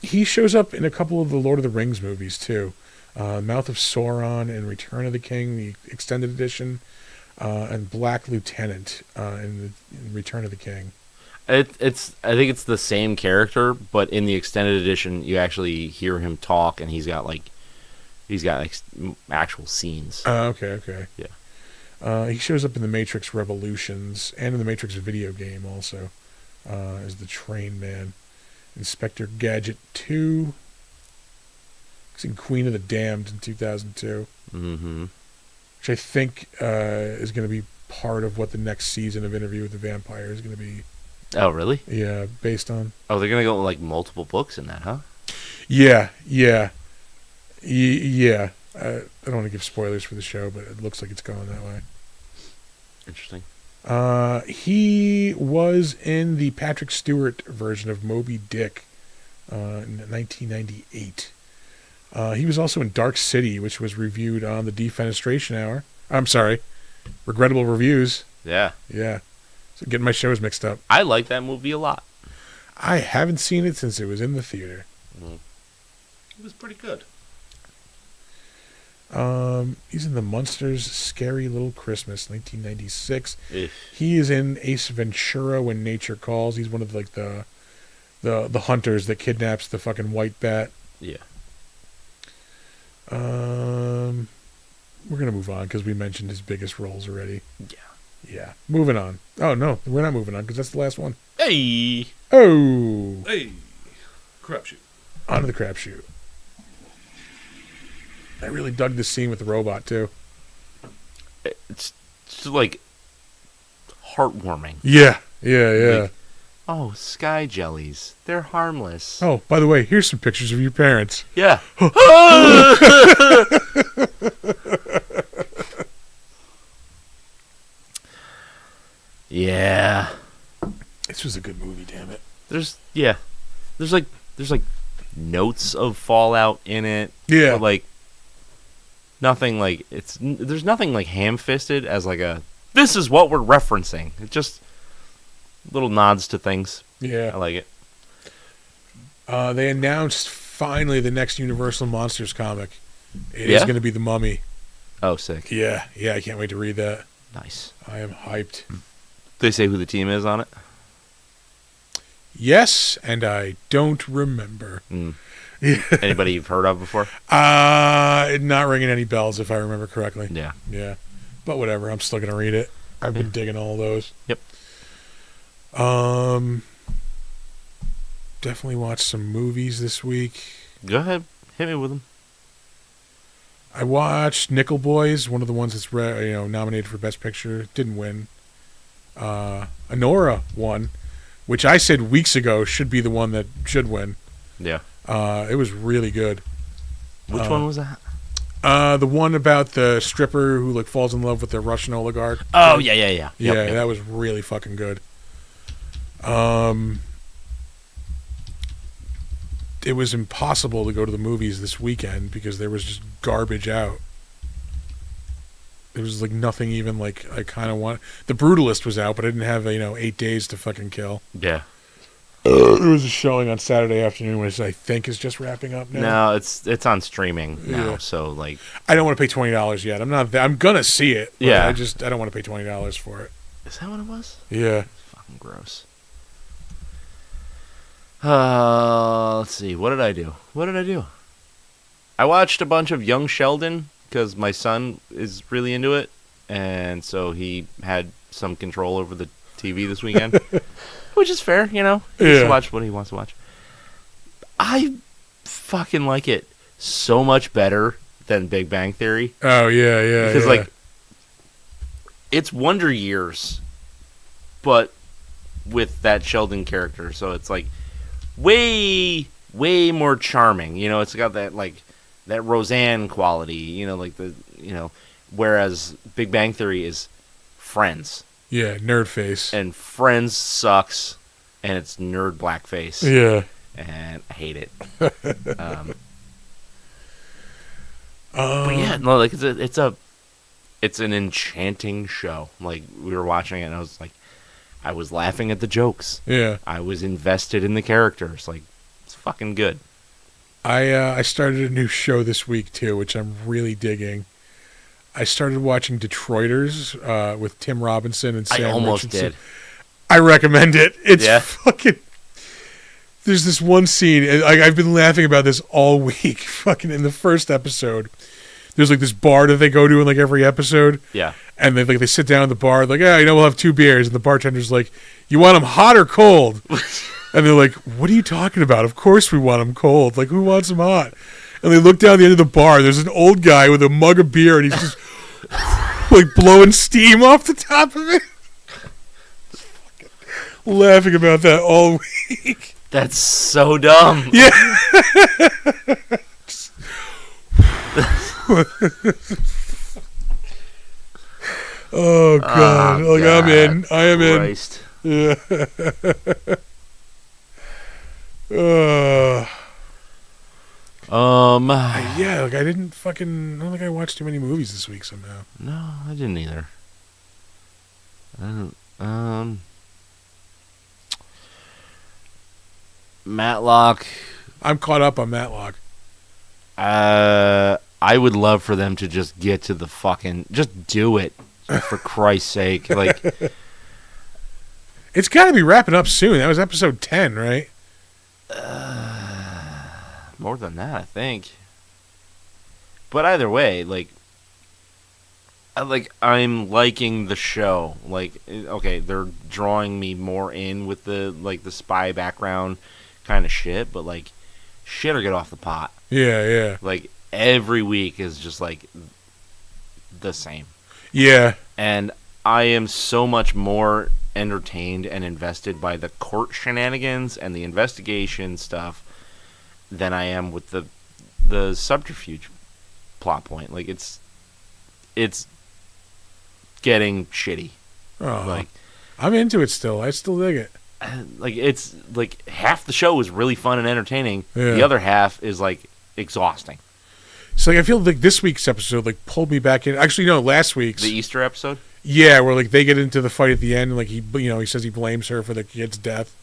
He shows up in a couple of the Lord of the Rings movies, too. Mouth of Sauron and Return of the King, the extended edition, and Black Lieutenant in Return of the King. I think it's the same character, but in the extended edition, you actually hear him talk, and he's got actual scenes. Okay. Yeah. He shows up in The Matrix Revolutions and in the Matrix video game also as the Train Man. Inspector Gadget 2. He's in Queen of the Damned in 2002. Mm-hmm. Which I think is going to be part of what the next season of Interview with the Vampire is going to be. Oh, really? Yeah, based on. Oh, they're gonna go like multiple books in that, huh? Yeah. I don't want to give spoilers for the show, but it looks like it's going that way. Interesting. He was in the Patrick Stewart version of Moby Dick in 1998. He was also in Dark City, which was reviewed on the Defenestration Hour. I'm sorry, Regrettable Reviews. Yeah. Yeah. So getting my shows mixed up. I like that movie a lot. I haven't seen it since it was in the theater. It was pretty good. He's in the Munsters Scary Little Christmas, 1996. Eh. He is in Ace Ventura: When Nature Calls. He's one of like the hunters that kidnaps the fucking white bat. Yeah. We're gonna move on because we mentioned his biggest roles already. Yeah. Yeah. Moving on. Oh no, we're not moving on because that's the last one. Hey. Oh, Hey, crapshoot. on to the crapshoot. I really dug this scene with the robot too. It's just like heartwarming. Yeah. Yeah. Like, oh, sky jellies. They're harmless. Oh, by the way, here's some pictures of your parents. Yeah. Yeah. This was a good movie, damn it. There's like notes of Fallout in it. Yeah. But like nothing like there's nothing like ham-fisted as like a this is what we're referencing. It just little nods to things. I Yeah. like it. They announced finally the next Universal Monsters comic. It is Yeah? going to be The Mummy. Oh, sick. Yeah. I can't wait to read that. Nice. I am hyped. They say who the team is on it? Yes, and I don't remember. Mm. Anybody you've heard of before? Not ringing any bells if I remember correctly. Yeah. Yeah. But whatever, I'm still gonna read it. I've been digging all those. Yep. Definitely watched some movies this week. Go ahead. Hit me with them. I watched Nickel Boys, one of the ones that's nominated for Best Picture. Didn't win. Anora won, which I said weeks ago should be the one that should win. Yeah. It was really good. Which one was that? The one about the stripper who like falls in love with the Russian oligarch. Oh, yeah. Yep, Yeah, yep. that was really fucking good. It was impossible to go to the movies this weekend because there was just garbage out. There was like nothing even like I kind of want. The Brutalist was out, but I didn't have 8 days to fucking kill. Yeah. There was a showing on Saturday afternoon, which I think is just wrapping up now. No, it's on streaming now, Yeah. so like I don't want to pay $20 yet. I'm gonna see it. But Yeah. I don't want to pay $20 for it. is that what it was? Yeah. Fucking gross. Let's see. What did I do? I watched a bunch of Young Sheldon because my son is really into it, and so he had some control over the TV this weekend, which is fair, He gets Yeah. to watch what he wants to watch. I fucking like it so much better than Big Bang Theory. Oh yeah. Because, yeah. like, it's Wonder Years, but with that Sheldon character. So it's, like, way, way more charming. It's got that, like, that Roseanne quality, whereas Big Bang Theory is Friends. Yeah, nerd face. And Friends sucks, and it's nerd blackface. Yeah. And I hate it. But yeah, no, like it's an enchanting show. Like we were watching it, and I was laughing at the jokes. Yeah. I was invested in the characters. Like it's fucking good. I started a new show this week too, which I'm really digging. I started watching Detroiters with Tim Robinson and Sam I almost Richardson. did. I recommend it. It's Yeah? fucking. There's this one scene, and I've been laughing about this all week. Fucking in the first episode, there's like this bar that they go to in like every episode, Yeah. and they sit down at the bar, like, we'll have 2 beers, and the bartender's like, you want them hot or cold? And they're like, what are you talking about? Of course we want them cold. Like, who wants them hot? And they look down the end of the bar. There's an old guy with a mug of beer, and he's just like blowing steam off the top of it. Laughing about that all week. That's so dumb. Yeah. Oh god. Oh, Like I'm in. I am in. Christ. Yeah. Yeah, like I don't think I watched too many movies this week somehow. No, I didn't either. I don't. Matlock. I'm caught up on Matlock. I I would love for them to just get to the fucking, just do it, for Christ's sake. Like, It's got to be wrapping up soon. That was episode 10, right? more than that, I think. But either way, I'm liking the show. Like, okay, they're drawing me more in with the spy background kind of shit, but like, shit or get off the pot. Yeah. Like, every week is just like the same. Yeah. And I am so much more entertained and invested by the court shenanigans and the investigation stuff than I am with the subterfuge plot point. Like, it's getting shitty. Oh, Like, I'm into it still. I still dig it. like, it's like half the show is really fun and entertaining. Yeah. The other half is like exhausting. So like, I feel like this week's episode like pulled me back in. Actually, no, last week's. The Easter episode? Yeah, where like they get into the fight at the end, and like he says he blames her for the kid's death.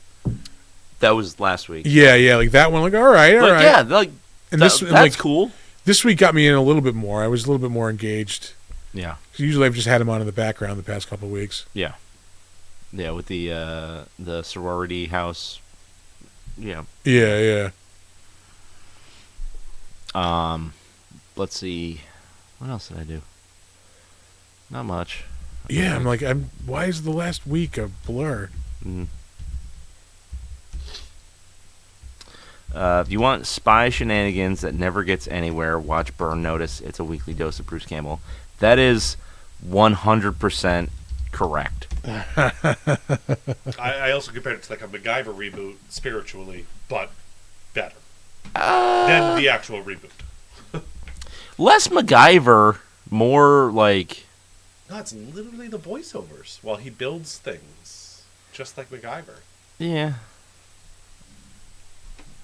That was last week. Yeah, like that one. Like, all right. Like, yeah, like, And that's like, cool. This week got me in a little bit more. I was a little bit more engaged. Yeah. 'Cause usually I've just had him on in the background the past couple of weeks. Yeah. Yeah, with the sorority house. Yeah. Yeah. Let's see. What else did I do? Not much. Yeah, I'm like, why is the last week a blur? Mm. If you want spy shenanigans that never gets anywhere, watch Burn Notice. It's a weekly dose of Bruce Campbell. That is 100% correct. I also compared it to like a MacGyver reboot spiritually, but better than the actual reboot. Less MacGyver, more like... No, it's literally the voiceovers while he builds things, just like MacGyver. Yeah.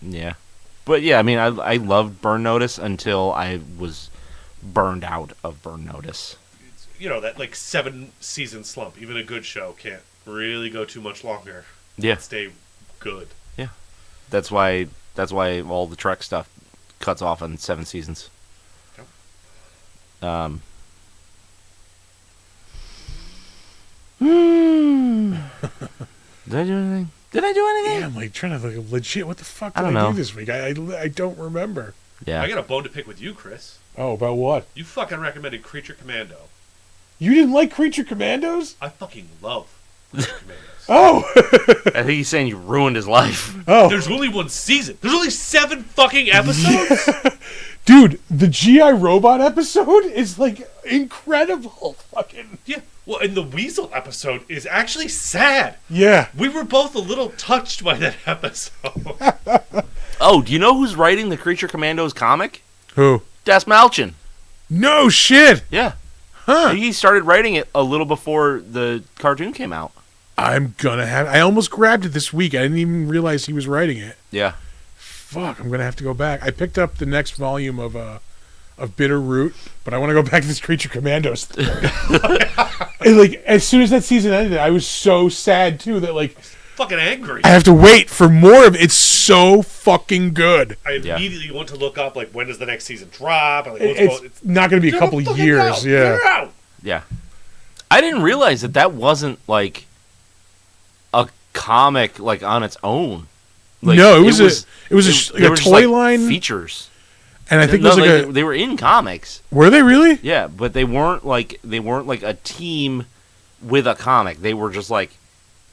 Yeah. But yeah, I mean, I loved Burn Notice until I was burned out of Burn Notice. It's, that like 7-season slump. Even a good show can't really go too much longer. Yeah. And stay good. Yeah. That's why all the Trek stuff cuts off in 7 seasons. Yep. Did I do anything? Yeah, I'm like trying to like legit. What the fuck did I don't I know. do this week? I don't remember. Yeah. I got a bone to pick with you, Chris. Oh, about what? You fucking recommended Creature Commando. You didn't like Creature Commandos? I fucking love Creature Commandos. Oh, I think he's saying you ruined his life. oh, There's only one season. There's only 7 fucking episodes. dude, the GI Robot episode is like incredible. Fucking Yeah. Well, and the Weasel episode is actually sad. yeah. We were both a little touched by that episode. Oh, do you know who's writing the Creature Commandos comic? Who? Des Malchin. No shit. Yeah. Huh? He started writing it a little before the cartoon came out. I'm gonna have. I almost grabbed it this week. I didn't even realize he was writing it. Yeah. Fuck, I'm gonna have to go back. I picked up the next volume of Bitter Root, but I want to go back to this Creature Commandos thing. And like as soon as that season ended, I was so sad too that like Fucking angry. I have to wait for more of it. It's so fucking good. I Yeah. immediately went to look up like when does the next season drop? And, like, what's It's going- not gonna be a Get couple the of fuck years. out. Yeah. Get out. Yeah. I didn't realize that wasn't like a comic like on its own. Like, No, it was like there a was, toy like, line, features. and I think No, there's like they were in comics. were they really? Yeah, but they weren't like a team with a comic. They were just like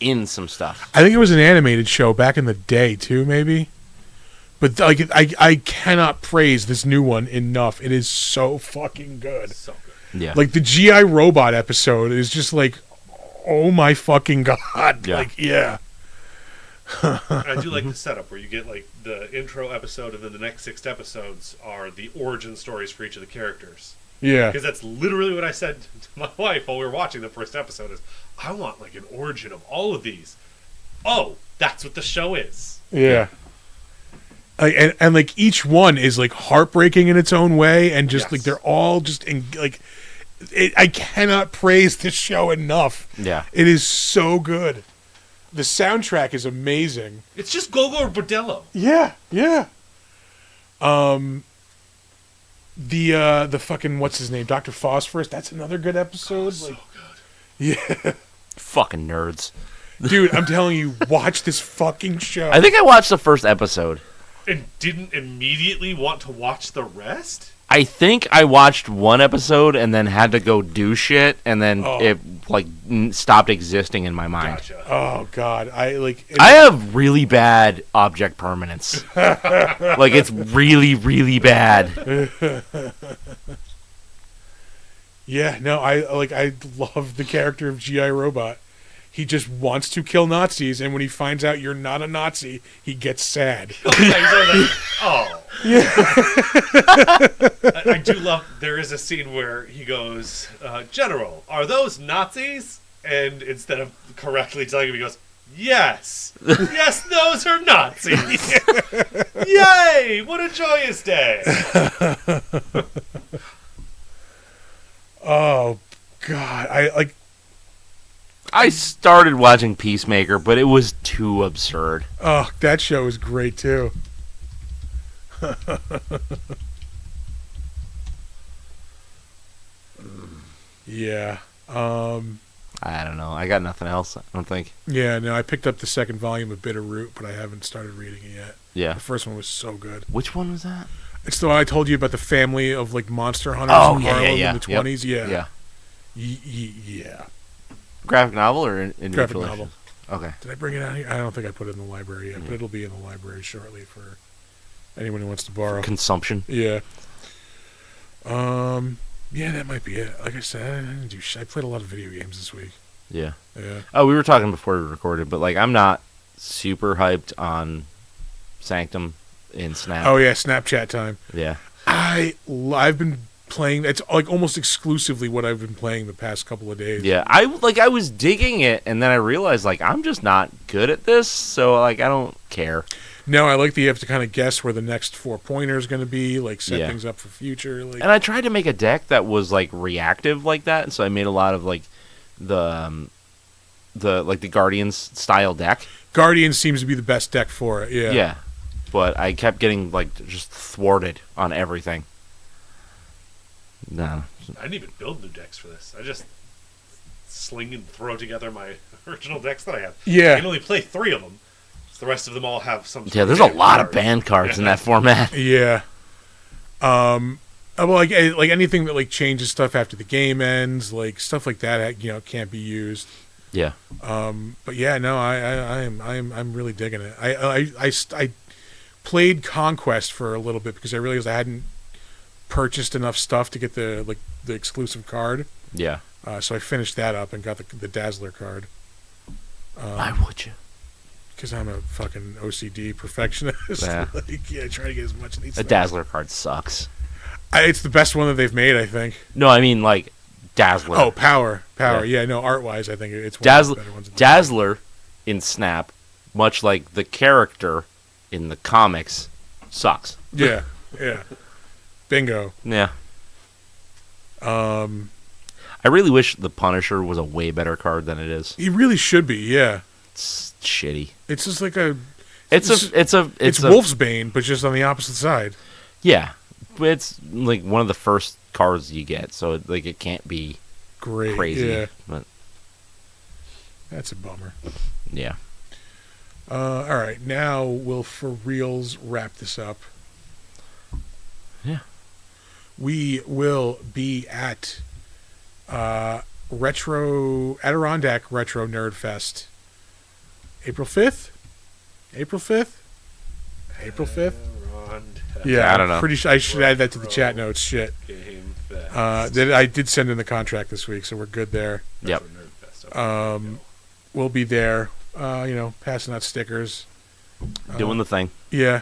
in some stuff. I think it was an animated show back in the day too, maybe. But like, I cannot praise this new one enough. It is so fucking good. So good. Yeah. Like the GI Robot episode is just like, oh my fucking god! Yeah. Like, yeah, I do like the setup where you get like the intro episode and then the next 6 episodes are the origin stories for each of the characters. yeah, Because that's literally what I said to my wife while we were watching the first episode is, I want like an origin of all of these. Oh, that's what the show is. yeah. Like, and like each one is like heartbreaking in its own way, and just Yes. like they're all just in like. I cannot praise this show enough. Yeah. It is so good. The soundtrack is amazing. It's just Gogol Bordello. Yeah. The fucking what's his name, Dr. Phosphorus. That's another good episode. So like, good. yeah, Fucking nerds. dude, I'm telling you, watch this fucking show. I think I watched the first episode. And didn't immediately want to watch the rest? I think I watched one episode and then had to go do shit, and then Oh. it like stopped existing in my mind. Gotcha. Oh God, I have really bad object permanence. Like it's really, really bad. Yeah, no, I love the character of G.I. Robot. He just wants to kill Nazis, and when he finds out you're not a Nazi, he gets sad. Oh. Yeah. I do love, there is a scene where he goes, General, are those Nazis? And instead of correctly telling him, he goes, yes. Yes, those are Nazis. Yay! What a joyous day. Oh God, I started watching Peacemaker, but it was too absurd. oh, that show is great too. Yeah. I don't know. I got nothing else. I don't think. Yeah, no, I picked up the second volume of Bitter Root, but I haven't started reading it yet. Yeah. The first one was so good. Which one was that? It's the one I told you about, the family of like monster hunters Oh, in yeah, Harlem yeah, in the yeah. 20s. Yeah. Yeah. Yeah. Graphic novel or in Graphic mutual novel. issue? Okay. Did I bring it out here? I don't think I put it in the library yet, but it'll be in the library shortly for anyone who wants to borrow. Consumption. Yeah. Yeah, that might be it. Like I said, I didn't do I played a lot of video games this week. Yeah. Yeah. Oh, we were talking before we recorded, but like I'm not super hyped on Sanctum in Snap. Oh yeah, Snapchat time. Yeah. I've been playing. It's like almost exclusively what I've been playing the past couple of days. Yeah. I was digging it, and then I realized like I'm just not good at this, so like I don't care. No, I like that you have to kind of guess where the next 4-pointer is going to be, like set Yeah. things up for future. Like, And I tried to make a deck that was like reactive like that, and so I made a lot of like the Guardians style deck. Guardian seems to be the best deck for it. Yeah. Yeah. But I kept getting like just thwarted on everything. No. I didn't even build new decks for this. I just sling and throw together my original decks that I have. Yeah. I can only play 3 of them. So the rest of them all have some. Yeah, there's a lot of band cards in that format. Yeah. Well, like anything that like changes stuff after the game ends, like stuff like that, can't be used. Yeah. But yeah, no, I'm really digging it. I played Conquest for a little bit because I realized I hadn't purchased enough stuff to get the exclusive card. Yeah. So I finished that up and got the Dazzler card. Why would you? Because I'm a fucking OCD perfectionist. Yeah. Trying to get as much of these The things. Dazzler card sucks. It's the best one that they've made, I think. No, I mean like Dazzler. Oh, Power. Yeah. Yeah, no, art-wise, I think it's one Dazzler, of the better ones. Dazzler in Snap, much like the character in the comics, sucks. Yeah. Bingo. Yeah. Um, I really wish the Punisher was a way better card than it is. he really should be, yeah. It's shitty. It's just like a... It's Wolf's Bane, but just on the opposite side. Yeah, but it's like one of the first cards you get, so like it can't be Great. crazy. Yeah, But that's a bummer. yeah, All right, now we'll for reals wrap this up. Yeah. We will be at Adirondack Retro Nerd Fest April 5th? April 5th? Yeah, I don't know. Pretty sure I should add that to the chat notes. Shit. Game Fest. I did send in the contract this week, so we're good there. Yep. Retro Nerd Fest. Okay. We'll be there, passing out stickers. doing the thing. Yeah.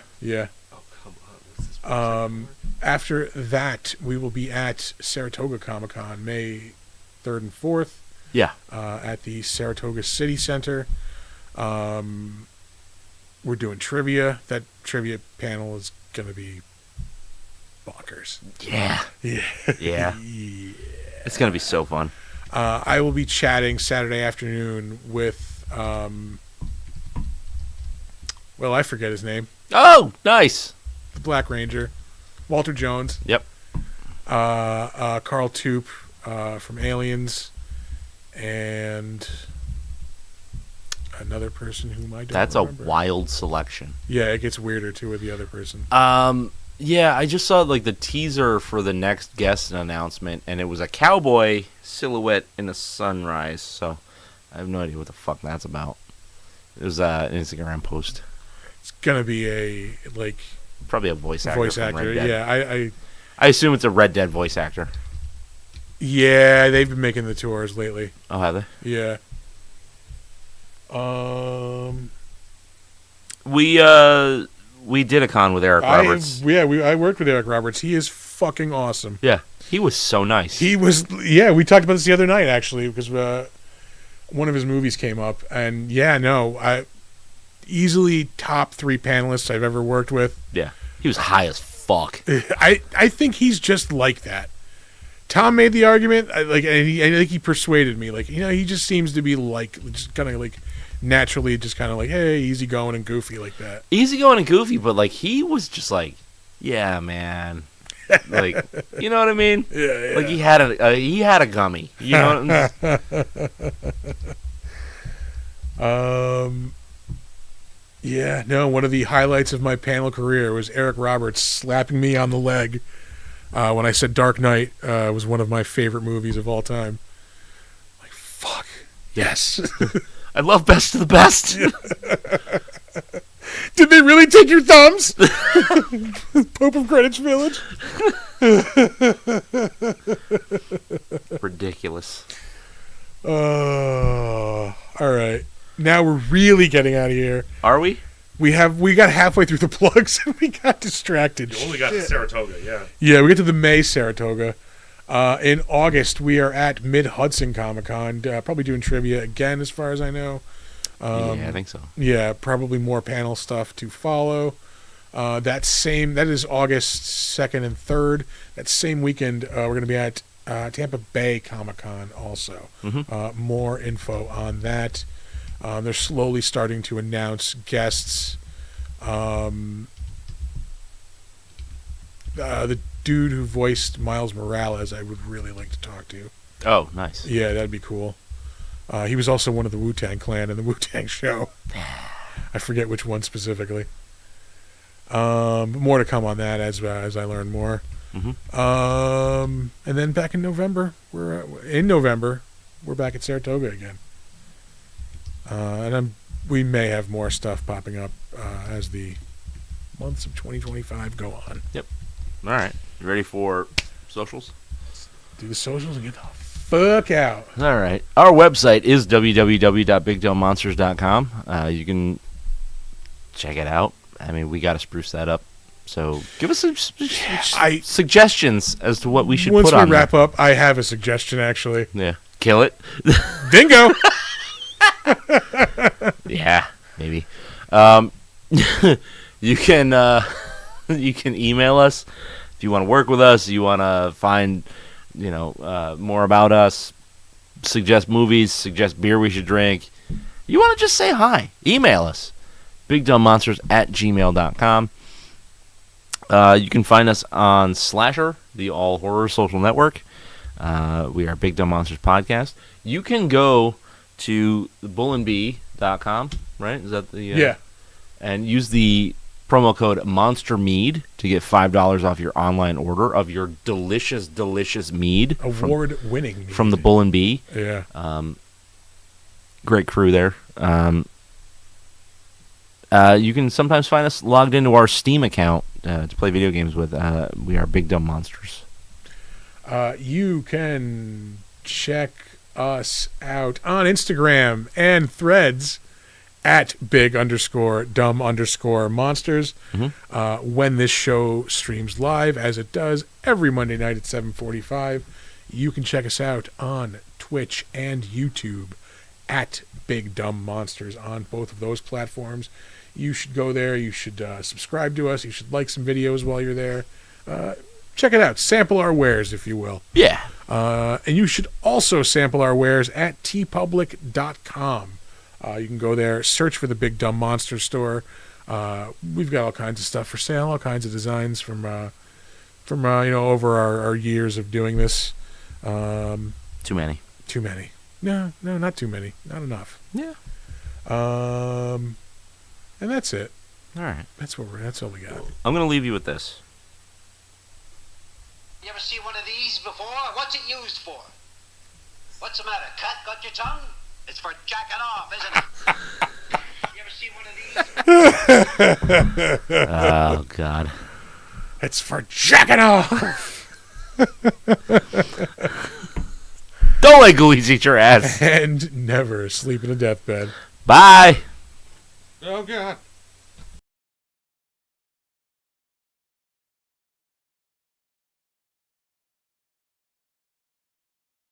Oh, come on. What's this After that, we will be at Saratoga Comic-Con, May 3rd and 4th, Yeah, at the Saratoga City Center. We're doing trivia. That trivia panel is going to be bonkers. yeah, Yeah. yeah. It's gonna be so fun. I will be chatting Saturday afternoon with, I forget his name. Oh, nice. The Black Ranger, Walter Jones. Yep. Carl Toop from Aliens, and another person whom I don't That's remember. a wild selection. Yeah, it gets weirder too with the other person. Yeah, I just saw like the teaser for the next guest announcement, and it was a cowboy silhouette in a sunrise. So I have no idea what the fuck that's about. It was an Instagram post. It's gonna be a like Probably a voice actor. voice from actor. Red Dead. Yeah, I assume it's a Red Dead voice actor. yeah, they've been making the tours lately. Oh, have they? Yeah. We did a con with Eric Roberts. I worked with Eric Roberts. He is fucking awesome. Yeah, he was so nice. He was, we talked about this the other night actually because one of his movies came up, and I easily top 3 panelists I've ever worked with. Yeah, he was high as fuck. I think he's just like that. Tom made the argument, I think he persuaded me. Like, he just seems to be like, just kind of like naturally, just kind of like, hey, easygoing and goofy like that. Easygoing and goofy, but like he was just like, yeah, man. Like, you know what I mean? Yeah. Like he had a gummy. You know. One of the highlights of my panel career was Eric Roberts slapping me on the leg when I said Dark Knight was one of my favorite movies of all time. Like, fuck. Yes. I love Best of the Best. Did they really take your thumbs? Pope of Greenwich Village? Ridiculous. All right. Now we're really getting out of here. Are we? We got halfway through the plugs and we got distracted. You only got to Saratoga, yeah. Yeah, we get to the May Saratoga. In August, we are at Mid-Hudson Comic-Con, probably doing trivia again, as far as I know. Yeah, I think so. Yeah, probably more panel stuff to follow. That is August 2nd and 3rd. That same weekend, we're going to be at Tampa Bay Comic-Con also. Mm-hmm. More info on that. They're slowly starting to announce guests. The dude who voiced Miles Morales, I would really like to talk to. Oh, nice. Yeah, that'd be cool. He was also one of the Wu-Tang Clan in the Wu-Tang show. I forget which one specifically. But more to come on that as I learn more. Mm-hmm. And then back in November, we're back at Saratoga again. And we may have more stuff popping up as the months of 2025 go on. Yep. All right. You ready for socials? Do the socials and get the fuck out. All right. Our website is www.bigdummonsters.com. You can check it out. I mean, we got to spruce that up. So give us some suggestions as to what we should Once put on we wrap up, I have a suggestion actually. there. Yeah. Kill it. Dingo. Yeah, maybe. You can email us if you want to work with us. You want to find more about us. Suggest movies. Suggest beer we should drink. You want to just say hi. Email us. BigDumbMonsters@gmail.com. You can find us on Slasher, the all horror social network. We are Big Dumb Monsters Podcast. You can go to bullandbee.com, right? Is that the Yeah. And use the promo code MonsterMead to get $5 off your online order of your delicious mead Award-winning from the Bull and Bee. Yeah. Great crew there. You can sometimes find us logged into our Steam account to play video games with. We are Big Dumb Monsters. You can check us out on Instagram and Threads at big_dumb_monsters. When this show streams live, as it does every Monday night at 7:45, you can check us out on Twitch and YouTube at Big Dumb Monsters on both of those platforms. You should go there. You should subscribe to us. You should like some videos while you're there. Check it out. Sample our wares, if you will. Yeah. And you should also sample our wares at tpublic.com. You can go there, search for the Big Dumb Monster store. We've got all kinds of stuff for sale, all kinds of designs from from over our years of doing this. Too many. Too many. No, not too many. Not enough. Yeah. And that's it. All right. That's all we got. I'm gonna leave you with this. You ever see one of these before? What's it used for? What's the matter? Cat got your tongue? It's for jacking off, isn't it? You ever see one of these? Oh God. It's for jacking off. Don't let Louise eat your ass. And never sleep in a deathbed. Bye. Oh God.